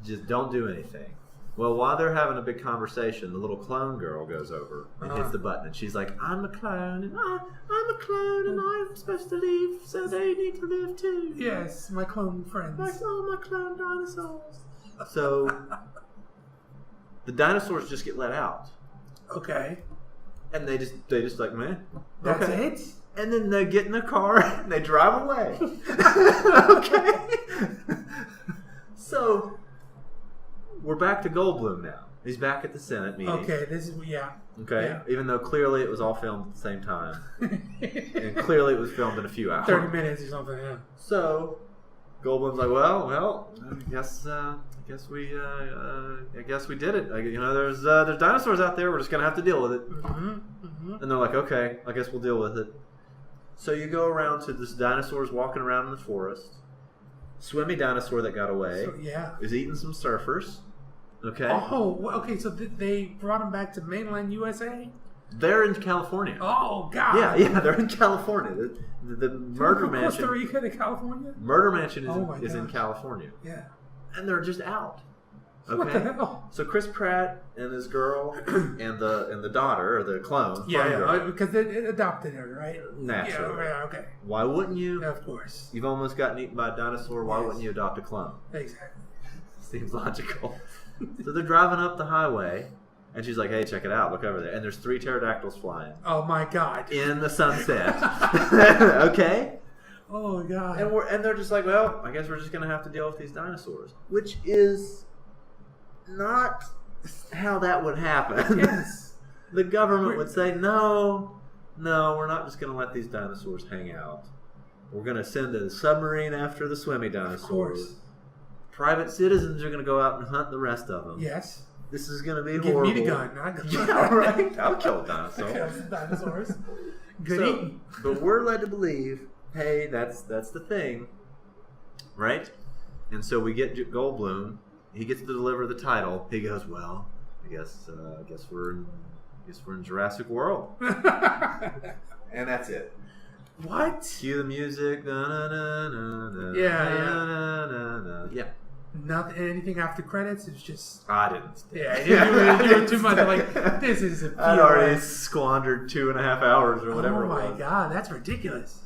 Speaker 2: Just don't do anything." Well, while they're having a big conversation, the little clone girl goes over and hits the button, and she's like, "I'm a clone, and I'm a clone, and I'm supposed to leave, so they need to live too."
Speaker 1: Yes, my clone friends.
Speaker 2: My clone dinosaurs. So the dinosaurs just get let out.
Speaker 1: Okay.
Speaker 2: And they just like, "Man,
Speaker 1: that's
Speaker 2: okay."
Speaker 1: it.
Speaker 2: And then they get in the car and they drive away. Okay. So we're back to Goldblum now. He's back at the Senate meeting.
Speaker 1: Okay, this is Okay.
Speaker 2: Yeah. Even though clearly it was all filmed at the same time, and clearly it was filmed in a few hours.
Speaker 1: 30 minutes or something. Yeah.
Speaker 2: So Goldblum's like, well, I guess we did it. There's dinosaurs out there. We're just gonna have to deal with it. And they're like, "Okay, I guess we'll deal with it." So you go around to this dinosaurs walking around in the forest. Swimmy dinosaur that got away is eating some surfers. Okay.
Speaker 1: Oh, okay. So they brought him back to mainland USA.
Speaker 2: They're in California.
Speaker 1: Oh God.
Speaker 2: Yeah, they're in California. The murder mansion.
Speaker 1: Costa Rica to California.
Speaker 2: Murder mansion is in California.
Speaker 1: Yeah.
Speaker 2: And they're just out. Okay.
Speaker 1: What the hell?
Speaker 2: So Chris Pratt and his girl and the daughter or the clone.
Speaker 1: Because they adopted her, right?
Speaker 2: Naturally.
Speaker 1: Yeah. Okay.
Speaker 2: Why wouldn't you?
Speaker 1: Yeah, of course.
Speaker 2: You've almost gotten eaten by a dinosaur. Why wouldn't you adopt a clone?
Speaker 1: Exactly.
Speaker 2: Seems logical. So they're driving up the highway, and she's like, "Hey, check it out! Look over there!" And there's 3 pterodactyls flying.
Speaker 1: Oh my God!
Speaker 2: In the sunset. Okay.
Speaker 1: Oh God!
Speaker 2: And they're just like, "Well, I guess we're just gonna have to deal with these dinosaurs," which is not how that would happen.
Speaker 1: Yes.
Speaker 2: The government would say, no, we're not just going to let these dinosaurs hang out. We're going to send a submarine after the swimmy dinosaurs.
Speaker 1: Of course.
Speaker 2: Private citizens are going to go out and hunt the rest of them.
Speaker 1: Yes.
Speaker 2: This is gonna be
Speaker 1: Give
Speaker 2: horrible.
Speaker 1: me the gun. Not the
Speaker 2: Yeah, right. I'll kill a dinosaur.
Speaker 1: Kill some dinosaurs. Good
Speaker 2: So,
Speaker 1: eating.
Speaker 2: but we're led to believe, hey, that's the thing, right? And so we get Goldblum. He gets to deliver the title. He goes, well, I guess we're in Jurassic World, and that's it.
Speaker 1: What?
Speaker 2: Cue the music. Yeah.
Speaker 1: Nothing. Anything after credits? It's just.
Speaker 2: I didn't.
Speaker 1: Yeah, you were too much like this is.
Speaker 2: I'd already squandered 2.5 hours or whatever.
Speaker 1: Oh my
Speaker 2: it was.
Speaker 1: god, that's ridiculous.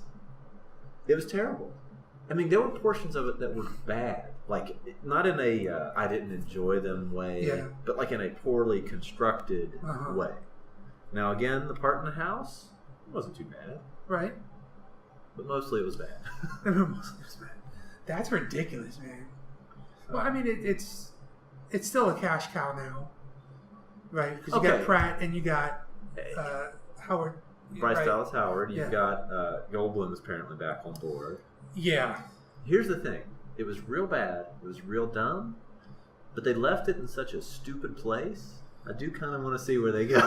Speaker 2: It was terrible. I mean, there were portions of it that were bad. Like, not in a I didn't enjoy them way, but like in a poorly constructed way. Now, again, the part in the house wasn't too bad.
Speaker 1: Right.
Speaker 2: But mostly it was bad.
Speaker 1: That's ridiculous, man. Well, I mean, it's still a cash cow now, right? Because you got Pratt and you got Howard.
Speaker 2: Bryce
Speaker 1: right?
Speaker 2: Dallas Howard. You've got Goldblum is apparently back on board.
Speaker 1: Yeah.
Speaker 2: Here's the thing. It was real bad. It was real dumb. But they left it in such a stupid place. I do kind of want to see where they go.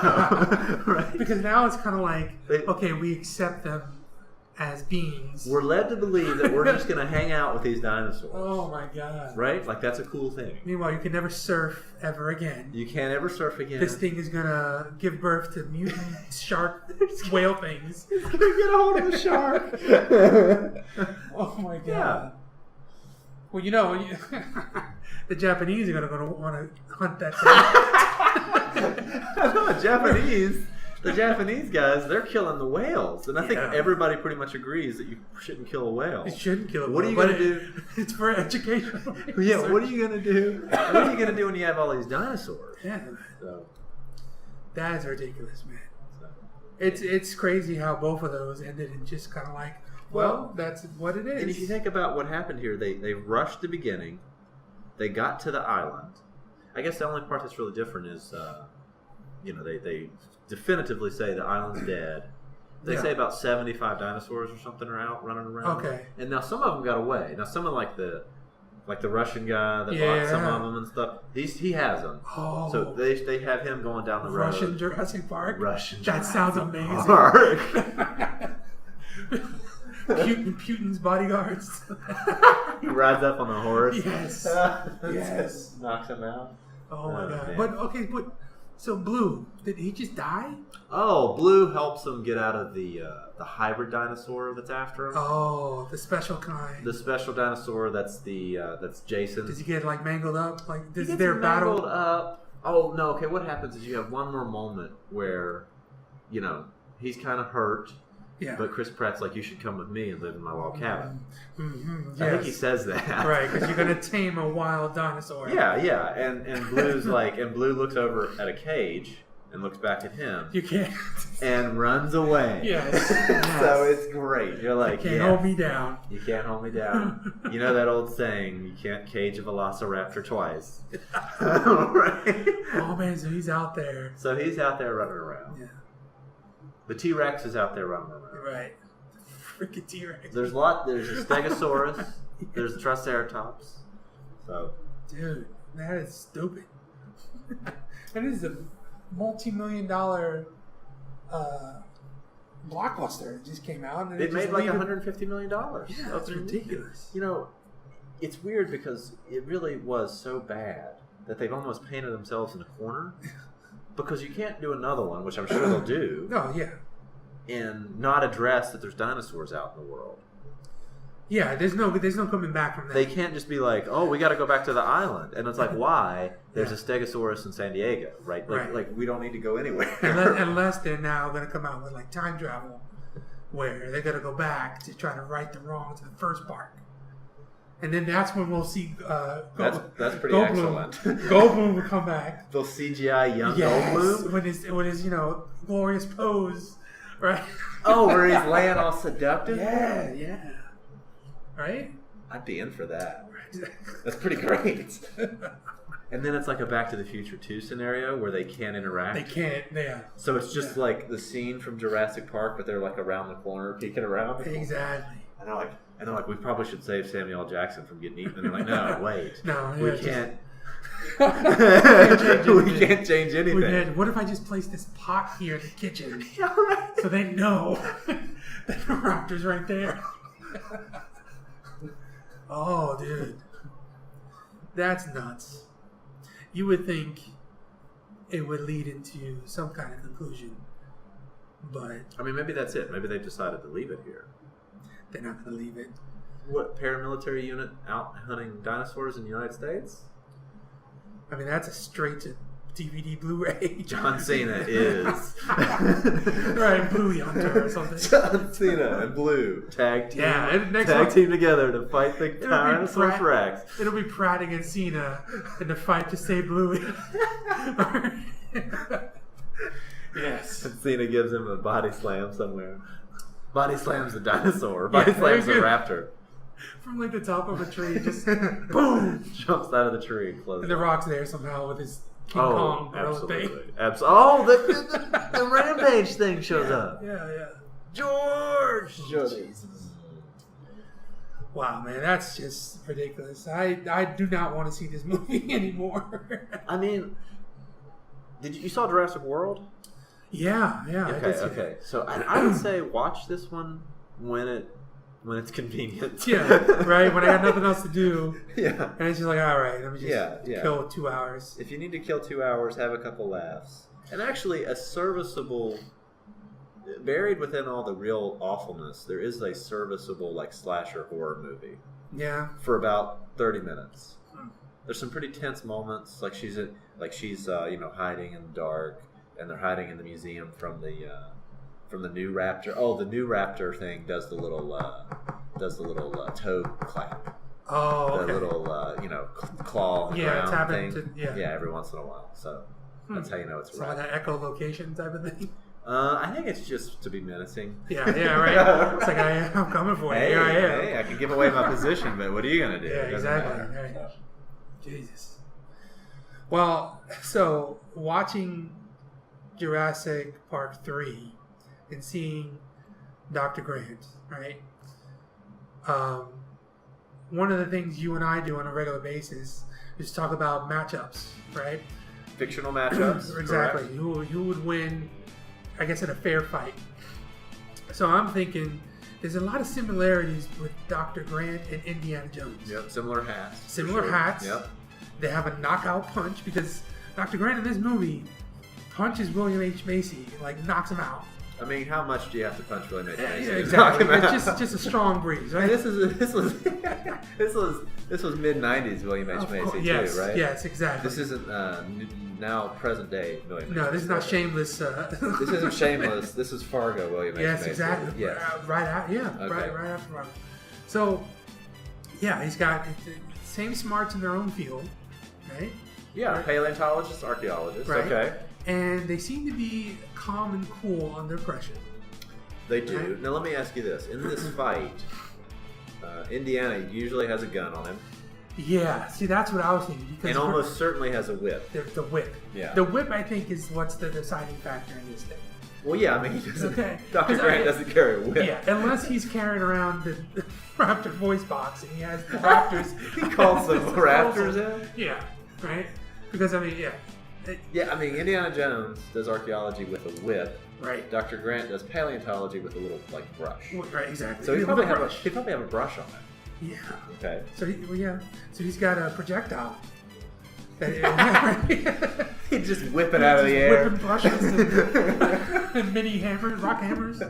Speaker 2: Right?
Speaker 1: Because now it's kind of like, okay, we accept them as beings.
Speaker 2: We're led to believe that we're just going to hang out with these dinosaurs.
Speaker 1: Oh my god.
Speaker 2: Right? Like, that's a cool thing.
Speaker 1: Meanwhile, you can never surf ever again.
Speaker 2: You can't ever surf again.
Speaker 1: This thing is going to give birth to mutant shark whale things.
Speaker 2: It's going to get a hold of a shark.
Speaker 1: Oh my god.
Speaker 2: Yeah.
Speaker 1: Well, you know, the Japanese are going to want to hunt that thing.
Speaker 2: I know, the Japanese guys, they're killing the whales. And I think everybody pretty much agrees that you shouldn't kill a whale.
Speaker 1: You shouldn't kill a whale.
Speaker 2: What are you going to do?
Speaker 1: It's for educational.
Speaker 2: Yeah, what are you going to do? What are you going to do when you have all these dinosaurs?
Speaker 1: Yeah.
Speaker 2: So,
Speaker 1: that is ridiculous, man.
Speaker 2: so.
Speaker 1: It's crazy how both of those ended in just kind of like, well, that's what it is.
Speaker 2: And if you think about what happened here, they rushed the beginning. They got to the island. I guess the only part that's really different is, they definitively say the island's dead. They say about 75 dinosaurs or something are out running around.
Speaker 1: Okay.
Speaker 2: And now some of them got away. Now some of like the Russian guy that bought some of them and stuff. He has them.
Speaker 1: Oh.
Speaker 2: So they have him going down the road.
Speaker 1: Russian Jurassic Park?
Speaker 2: Russian
Speaker 1: That
Speaker 2: Jurassic
Speaker 1: sounds amazing.
Speaker 2: Park.
Speaker 1: Putin's bodyguards.
Speaker 2: He rides up on a horse.
Speaker 1: Yes. Yes.
Speaker 2: Knocks him out.
Speaker 1: Oh my god.
Speaker 2: Man.
Speaker 1: But so Blue, did he just die?
Speaker 2: Oh, Blue helps him get out of the hybrid dinosaur that's after him.
Speaker 1: Oh, the special kind.
Speaker 2: The special dinosaur that's Jason.
Speaker 1: Does he get like mangled up? Like
Speaker 2: He
Speaker 1: this is
Speaker 2: gets
Speaker 1: their battle?
Speaker 2: mangled up. Oh no. Okay, what happens is you have one more moment where, he's kind of hurt.
Speaker 1: Yeah.
Speaker 2: But Chris Pratt's like, you should come with me and live in my log cabin.
Speaker 1: Mm-hmm. Yes.
Speaker 2: I think he says that.
Speaker 1: Right, because you're going to tame a wild dinosaur.
Speaker 2: Yeah. And Blue's like, and Blue looks over at a cage and looks back at him.
Speaker 1: You can't.
Speaker 2: And runs away.
Speaker 1: Yes.
Speaker 2: So it's great. You're like,
Speaker 1: you can't hold me down.
Speaker 2: You can't hold me down. You know that old saying, you can't cage a velociraptor twice. Right?
Speaker 1: Oh man, so he's out there.
Speaker 2: So he's out there running around.
Speaker 1: Yeah.
Speaker 2: The T-Rex is out there running around.
Speaker 1: Right. Freaking T-Rex.
Speaker 2: There's a Stegosaurus. There's Triceratops. So,
Speaker 1: dude, that is stupid. That is a multi-million-dollar blockbuster. It just came out. And
Speaker 2: it made like $150 million.
Speaker 1: Yeah, that's ridiculous.
Speaker 2: It's weird because it really was so bad that they've almost painted themselves in a corner. Because you can't do another one, which I'm sure they'll do.
Speaker 1: Oh, yeah.
Speaker 2: And not address that there's dinosaurs out in the world.
Speaker 1: Yeah, there's no coming back from that.
Speaker 2: They can't just be like, oh, we got to go back to the island. And it's like, why? There's a Stegosaurus in San Diego, right? Like we don't need to go anywhere.
Speaker 1: Unless they're now going to come out with like time travel, where they're going to go back to try to right the wrongs of the first park. And then that's when we'll see
Speaker 2: that's pretty
Speaker 1: Goldblum.
Speaker 2: excellent.
Speaker 1: Goldblum will come back.
Speaker 2: They'll CGI young Goldblum
Speaker 1: when his glorious pose, right?
Speaker 2: Oh, where he's laying all seductive.
Speaker 1: Yeah. Right?
Speaker 2: I'd be in for that. That's pretty great. And then it's like a Back to the Future 2 scenario where they can't interact.
Speaker 1: They can't. Yeah.
Speaker 2: So it's just like the scene from Jurassic Park, but they're like around the corner, peeking around.
Speaker 1: Exactly.
Speaker 2: And they're like, we probably should save Samuel L. Jackson from getting eaten. And they're like, no, wait.
Speaker 1: No,
Speaker 2: we can't. We can't change anything.
Speaker 1: What if I just place this pot here in the kitchen
Speaker 2: Yeah, right.
Speaker 1: so they know that the raptor's right there? Oh, dude. That's nuts. You would think it would lead into some kind of conclusion, but
Speaker 2: I mean, maybe that's it. Maybe they've decided to leave it here.
Speaker 1: they're not going to leave it.
Speaker 2: What paramilitary unit out hunting dinosaurs in the United States?
Speaker 1: I mean, that's a straight to DVD Blu-ray.
Speaker 2: John Cena is
Speaker 1: right, Blue Yonder or something.
Speaker 2: John Cena and Blue tag team.
Speaker 1: Yeah, and next
Speaker 2: tag
Speaker 1: one,
Speaker 2: team together to fight the Tyrannosaurus Rex.
Speaker 1: It'll be Pratt against Cena in the fight to save Bluey. Yes.
Speaker 2: And Cena gives him a body slam somewhere. Body slams the dinosaur. Body slams the raptor.
Speaker 1: From like the top of a tree, just boom!
Speaker 2: Jumps out of the tree and closes.
Speaker 1: And the Rock's there somehow with his King Kong gorilla thing.
Speaker 2: Oh, the Rampage thing shows up.
Speaker 1: Yeah.
Speaker 2: George!
Speaker 1: Wow, man, that's just ridiculous. I do not want to see this movie anymore.
Speaker 2: I mean, you saw Jurassic World?
Speaker 1: Yeah. I did see
Speaker 2: Okay. So I would say watch this one when it's convenient.
Speaker 1: Yeah, right. When I got nothing else to do.
Speaker 2: Yeah.
Speaker 1: And it's just like, all right, let me just kill 2 hours.
Speaker 2: If you need to kill 2 hours, have a couple laughs. And actually, a serviceable, buried within all the real awfulness, there is a serviceable like slasher horror movie.
Speaker 1: Yeah.
Speaker 2: For about 30 minutes. There's some pretty tense moments, like she's hiding in the dark, and they're hiding in the museum from the new raptor. Oh, the new raptor thing does the little toe clap.
Speaker 1: Oh, okay.
Speaker 2: The little claw on the ground thing.
Speaker 1: Yeah,
Speaker 2: every once in a while. So that's how you know it's right.
Speaker 1: Like an echolocation type of thing.
Speaker 2: I think it's just to be menacing.
Speaker 1: Yeah, right. It's like I'm coming for you.
Speaker 2: Hey,
Speaker 1: Here I am.
Speaker 2: Hey, I can give away my position, but what are you gonna do?
Speaker 1: Yeah, exactly. Right. Jesus. Well, so watching Jurassic Park 3 and seeing Dr. Grant, right? One of the things you and I do on a regular basis is talk about matchups, right?
Speaker 2: Fictional matchups.
Speaker 1: Exactly. Who would win, I guess, in a fair fight. So I'm thinking there's a lot of similarities with Dr. Grant and Indiana Jones.
Speaker 2: Yep, similar hats.
Speaker 1: Similar hats.
Speaker 2: Yep.
Speaker 1: They have a knockout punch because Dr. Grant in this movie punches William H. Macy, like knocks him out.
Speaker 2: I mean, how much do you have to punch William H. Macy?
Speaker 1: Yeah, exactly. It's just a strong breeze, right?
Speaker 2: And this was mid '90s William H. Macy too, right?
Speaker 1: Yes, exactly.
Speaker 2: This isn't now present day William.
Speaker 1: No, this is not Shameless.
Speaker 2: This isn't Shameless. This is Fargo William H. Macy.
Speaker 1: Yes, exactly.
Speaker 2: Yes.
Speaker 1: Right after.
Speaker 2: Okay.
Speaker 1: Right after Fargo. So, yeah, he's got the same smarts in their own field, right?
Speaker 2: Yeah,
Speaker 1: right.
Speaker 2: Paleontologists, archaeologists.
Speaker 1: Right.
Speaker 2: Okay.
Speaker 1: And they seem to be calm and cool under pressure.
Speaker 2: They do.
Speaker 1: Right.
Speaker 2: Now let me ask you this: in this fight, Indiana usually has a gun on him.
Speaker 1: Yeah. See, that's what I was thinking. Because
Speaker 2: And almost certainly has a whip.
Speaker 1: The whip.
Speaker 2: Yeah.
Speaker 1: The whip, I think, is what's the deciding factor in this thing.
Speaker 2: Well, yeah. I mean, he doesn't.
Speaker 1: Okay.
Speaker 2: Dr. Grant doesn't carry a whip.
Speaker 1: Yeah, unless he's carrying around the raptor voice box and he has the raptors.
Speaker 2: He calls them raptors in.
Speaker 1: Yeah. Right. Because I mean, yeah.
Speaker 2: Yeah, I mean, Indiana Jones does archaeology with a whip.
Speaker 1: Right.
Speaker 2: Dr. Grant does paleontology with a little, brush.
Speaker 1: Right, exactly.
Speaker 2: So he'd probably have a brush on it.
Speaker 1: Yeah.
Speaker 2: Okay.
Speaker 1: So he's got a projectile.
Speaker 2: He'd just whip it out of the air.
Speaker 1: Whipping brushes and mini hammers, rock hammers.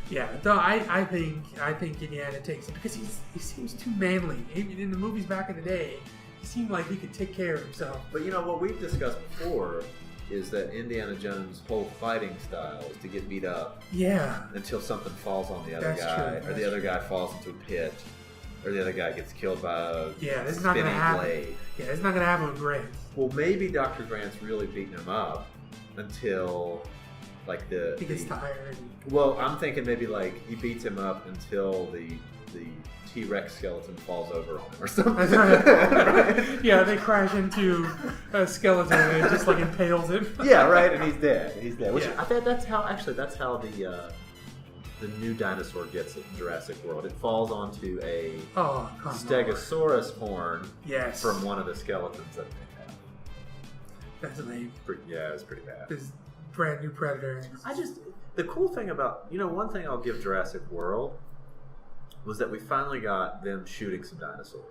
Speaker 1: Yeah, though I think Indiana takes it because he seems too manly. In the movies back in the day, he seemed like he could take care of himself.
Speaker 2: But what we've discussed before is that Indiana Jones' whole fighting style is to get beat up.
Speaker 1: Yeah.
Speaker 2: Until something falls on the other
Speaker 1: That's
Speaker 2: guy,
Speaker 1: true.
Speaker 2: or the other guy falls into a pit, or the other guy gets killed by a
Speaker 1: this is not gonna happen.
Speaker 2: blade.
Speaker 1: Yeah, it's not gonna happen with Grant.
Speaker 2: Well, maybe Dr. Grant's really beating him up until
Speaker 1: he gets tired.
Speaker 2: Well, I'm thinking maybe he beats him up until the T-Rex skeleton falls over on him or something.
Speaker 1: Right. Yeah, they crash into a skeleton and it just impales him.
Speaker 2: Yeah, right, and he's dead. Which
Speaker 1: Yeah.
Speaker 2: I bet that's how the new dinosaur gets it in Jurassic World. It falls onto a Stegosaurus horn
Speaker 1: Yes.
Speaker 2: from one of the skeletons that they have.
Speaker 1: That's lame.
Speaker 2: Yeah, it's pretty bad.
Speaker 1: This brand new Predator.
Speaker 2: The cool thing about, one thing I'll give Jurassic World was that we finally got them shooting some dinosaurs.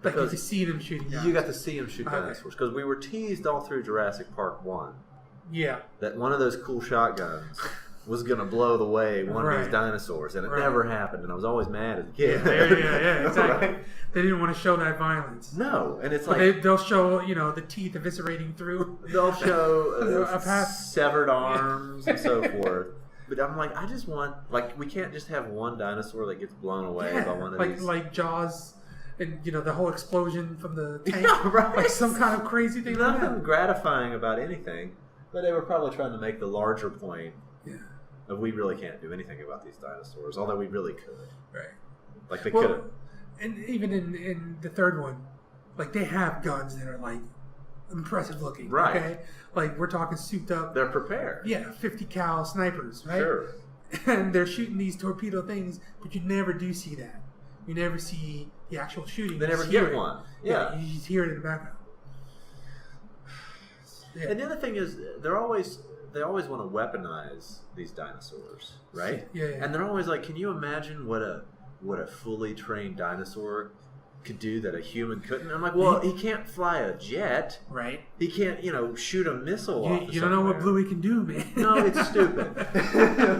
Speaker 1: Like you could see them shooting dinosaurs.
Speaker 2: You got to see them shoot dinosaurs. Because we were teased all through Jurassic Park 1.
Speaker 1: Yeah.
Speaker 2: That one of those cool shotguns was going to blow away one of these dinosaurs. And it never happened. And I was always mad as a kid.
Speaker 1: Yeah, exactly. Right? They didn't want to show that violence.
Speaker 2: No. And it's
Speaker 1: they'll show, the teeth eviscerating through.
Speaker 2: They'll show severed arms and so forth. But I'm like, I just want, we can't just have one dinosaur that gets blown away by one of these.
Speaker 1: Like Jaws. And, the whole explosion from the tank.
Speaker 2: Yeah, right.
Speaker 1: Like some kind of crazy thing.
Speaker 2: Nothing gratifying about anything. But they were probably trying to make the larger point of we really can't do anything about these dinosaurs. Although we really could.
Speaker 1: Right.
Speaker 2: Like they could have.
Speaker 1: And even in the third one, they have guns that are, impressive looking.
Speaker 2: Right.
Speaker 1: Okay? Like, we're talking souped up.
Speaker 2: They're prepared.
Speaker 1: Yeah, 50 cal snipers, right?
Speaker 2: Sure.
Speaker 1: And they're shooting these torpedo things, but you never do see that. You never see the actual shooting.
Speaker 2: They never get one. Yeah.
Speaker 1: You just hear it in the background.
Speaker 2: Yeah. And the other thing is, they always want to weaponize these dinosaurs, right?
Speaker 1: Yeah.
Speaker 2: And they're always like, can you imagine what a fully trained dinosaur could do that a human couldn't? I'm like, well, he can't fly a jet.
Speaker 1: Right.
Speaker 2: He can't, shoot a missile off.
Speaker 1: You don't know what Bluey can do, man.
Speaker 2: No, it's stupid.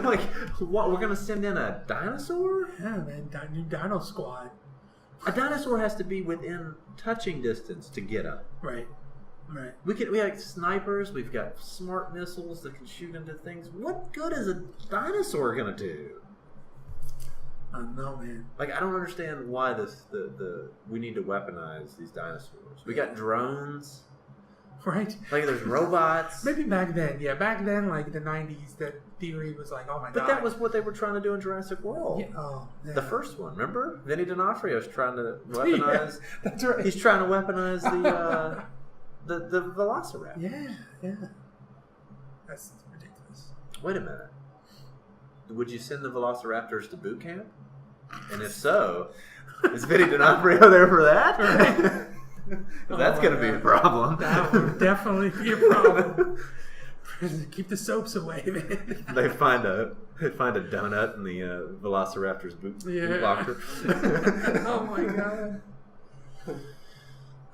Speaker 2: Like, what? We're going to send in a dinosaur?
Speaker 1: Yeah, man. New Dino Squad.
Speaker 2: A dinosaur has to be within touching distance to get up.
Speaker 1: Right. Right.
Speaker 2: We have snipers. We've got smart missiles that can shoot into things. What good is a dinosaur going to do?
Speaker 1: I don't know, man.
Speaker 2: I don't understand why we need to weaponize these dinosaurs. We got drones.
Speaker 1: Right.
Speaker 2: There's robots.
Speaker 1: Maybe back then. Yeah, back then, the 90s, that theory was oh my god.
Speaker 2: But that was what they were trying to do in Jurassic World.
Speaker 1: Yeah. Oh, yeah.
Speaker 2: The first one, remember? Vinny D'Onofrio's trying to weaponize.
Speaker 1: Yeah, that's right.
Speaker 2: He's trying to weaponize the Velociraptor.
Speaker 1: Yeah. That's ridiculous.
Speaker 2: Wait a minute. Would you send the Velociraptors to boot camp? And if so, is Vinny D'Onofrio there for that? Right. That's going to be a problem.
Speaker 1: That would definitely be a problem. Keep the soaps away, man.
Speaker 2: They find a donut in the Velociraptor's boot locker.
Speaker 1: Oh my god.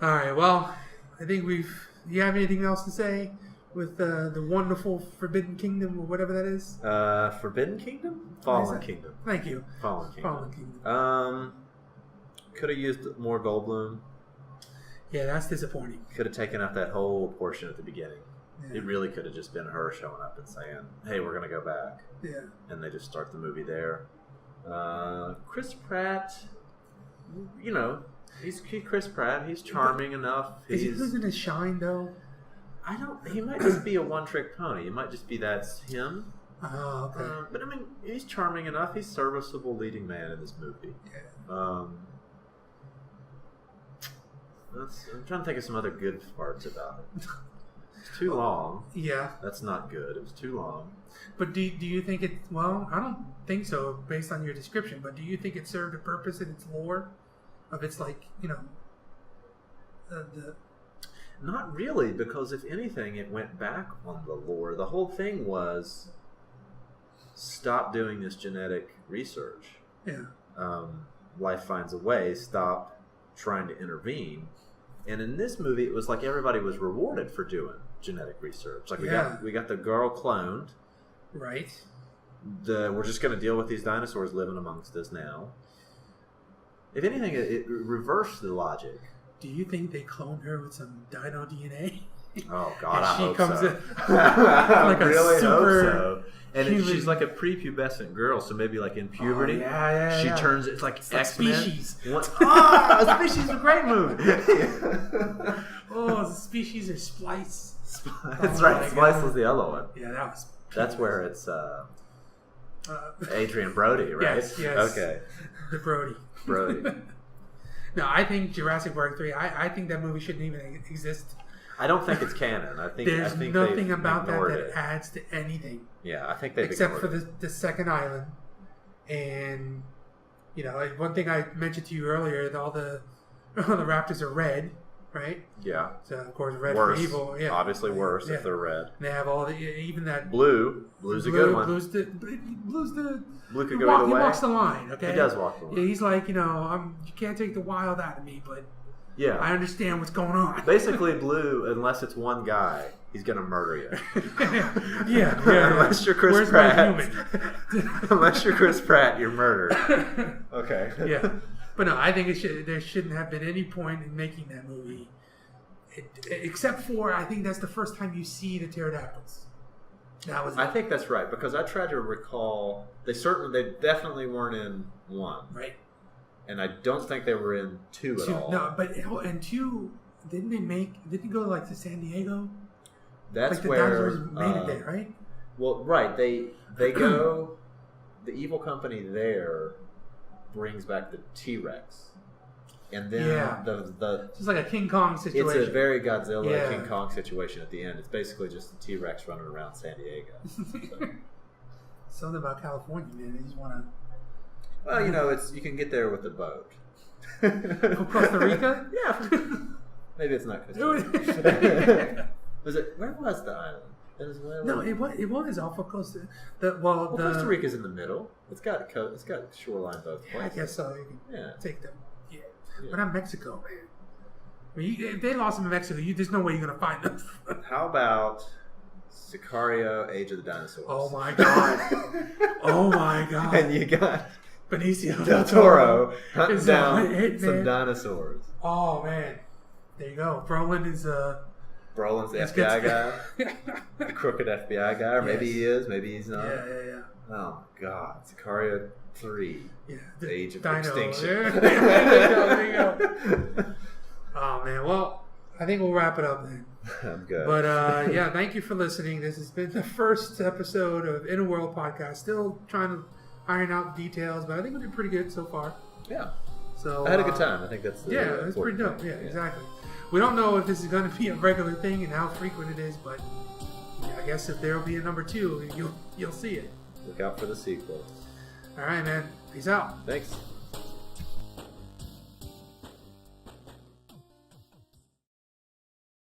Speaker 1: All right. Well, I think we've. Do you have anything else to say with the wonderful Forbidden Kingdom or whatever that is?
Speaker 2: Forbidden Kingdom? Fallen Kingdom.
Speaker 1: Thank you.
Speaker 2: Fallen Kingdom. Could have used more Goldblum.
Speaker 1: Yeah, that's disappointing.
Speaker 2: Could have taken out that whole portion at the beginning.
Speaker 1: Yeah.
Speaker 2: It really could have just been her showing up and saying, "Hey, we're going to go back."
Speaker 1: Yeah.
Speaker 2: And they just start the movie there. Chris Pratt, he's Chris Pratt. He's charming enough.
Speaker 1: Is he losing his shine though?
Speaker 2: He might just be a one-trick pony. It might just be that's him.
Speaker 1: Oh, okay.
Speaker 2: But he's charming enough. He's serviceable leading man in this movie.
Speaker 1: Yeah.
Speaker 2: I'm trying to think of some other good parts about it. It's too long.
Speaker 1: Yeah.
Speaker 2: That's not good. It was too long.
Speaker 1: But do you think it... Well, I don't think so based on your description, but do you think it served a purpose in its lore? Of its,
Speaker 2: Not really, because if anything, it went back on the lore. The whole thing was stop doing this genetic research.
Speaker 1: Yeah.
Speaker 2: Life finds a way. Stop trying to intervene. And in this movie, it was like everybody was rewarded for doing genetic research. We got the girl cloned.
Speaker 1: Right.
Speaker 2: We're just going to deal with these dinosaurs living amongst us now. If anything, it reversed the logic.
Speaker 1: Do you think they cloned her with some dino DNA?
Speaker 2: Oh God, I hope
Speaker 1: comes
Speaker 2: so.
Speaker 1: In like
Speaker 2: I really
Speaker 1: super
Speaker 2: hope so. And
Speaker 1: human...
Speaker 2: she's like a prepubescent girl, so maybe in puberty, she turns. It's like X-Men.
Speaker 1: Species.
Speaker 2: Species is a great movie.
Speaker 1: The Species or Splice.
Speaker 2: That's right. Splice was the other one.
Speaker 1: Yeah, that was.
Speaker 2: That's where it's Adrian Brody, right?
Speaker 1: Yes.
Speaker 2: Okay.
Speaker 1: The Brody. No, I think Jurassic Park 3. I think that movie shouldn't even exist.
Speaker 2: I don't think it's canon. I think
Speaker 1: nothing about that
Speaker 2: it
Speaker 1: adds to anything.
Speaker 2: Yeah, I think they've
Speaker 1: except for the second island, and one thing I mentioned to you earlier, all the raptors are red, right?
Speaker 2: Yeah.
Speaker 1: So of course, red
Speaker 2: Worse.
Speaker 1: for evil. Yeah,
Speaker 2: Obviously worse
Speaker 1: Yeah.
Speaker 2: if they're red.
Speaker 1: And they have all the even that
Speaker 2: Blue's a good one.
Speaker 1: Blue's the
Speaker 2: Blue could
Speaker 1: he
Speaker 2: go either way.
Speaker 1: walks the line. Okay,
Speaker 2: He does walk the line.
Speaker 1: Yeah, he's like, you can't take the wild out of me, but
Speaker 2: Yeah.
Speaker 1: I understand what's going on.
Speaker 2: Basically, Blue, unless it's one guy, he's gonna murder you.
Speaker 1: yeah.
Speaker 2: Unless you're Chris
Speaker 1: Where's
Speaker 2: Pratt.
Speaker 1: my human?
Speaker 2: Unless you're Chris Pratt, you're murdered. Okay.
Speaker 1: Yeah, but no, I think there shouldn't have been any point in making that movie, except for I think that's the first time you see the pterodactyls. That was.
Speaker 2: I think that's right because I tried to recall. They definitely weren't in 1,
Speaker 1: right.
Speaker 2: and I don't think they were in 2 at all.
Speaker 1: No, but in 2, didn't you go like to San Diego?
Speaker 2: That's
Speaker 1: like the
Speaker 2: where
Speaker 1: dinosaurs made it there, right?
Speaker 2: Well, right. They go. The evil company there brings back the T-Rex, and then the
Speaker 1: it's like a King Kong situation.
Speaker 2: It's a very Godzilla King Kong situation at the end. It's basically just the T-Rex running around San Diego. So.
Speaker 1: Something about California, man. They just want to.
Speaker 2: Well, you can get there with a boat.
Speaker 1: From Costa Rica?
Speaker 2: Yeah. Maybe it's not Costa Rica. Where was the island? Venezuela?
Speaker 1: No, it was off of Costa.
Speaker 2: Costa Rica's in the middle. It's got shoreline both places.
Speaker 1: I guess so. You can take them. Yeah. But not Mexico, man. I mean, if they lost them in Mexico, there's no way you're gonna find them.
Speaker 2: How about Sicario: Age of the Dinosaurs?
Speaker 1: Oh my god! Oh my god!
Speaker 2: And you got
Speaker 1: Benicio
Speaker 2: del Toro hunting down some dinosaurs.
Speaker 1: Oh man, there you go. Brolin's the
Speaker 2: FBI guy, the crooked FBI guy, or maybe he is, maybe he's not.
Speaker 1: Yeah.
Speaker 2: Oh god, Sicario 3.
Speaker 1: Yeah,
Speaker 2: the Age of
Speaker 1: Dino.
Speaker 2: Extinction.
Speaker 1: There you go. Oh man, well, I think we'll wrap it up then.
Speaker 2: I'm good.
Speaker 1: But thank you for listening. This has been the first episode of In a World podcast. Still trying to iron out the details, but I think we did pretty good so far.
Speaker 2: Yeah.
Speaker 1: So
Speaker 2: I had a good time. I think that's
Speaker 1: it's pretty dope. Yeah, exactly. We don't know if this is going to be a regular thing and how frequent it is, but I guess if there will be a number 2, you'll see it.
Speaker 2: Look out for the sequel.
Speaker 1: All right, man. Peace out.
Speaker 2: Thanks.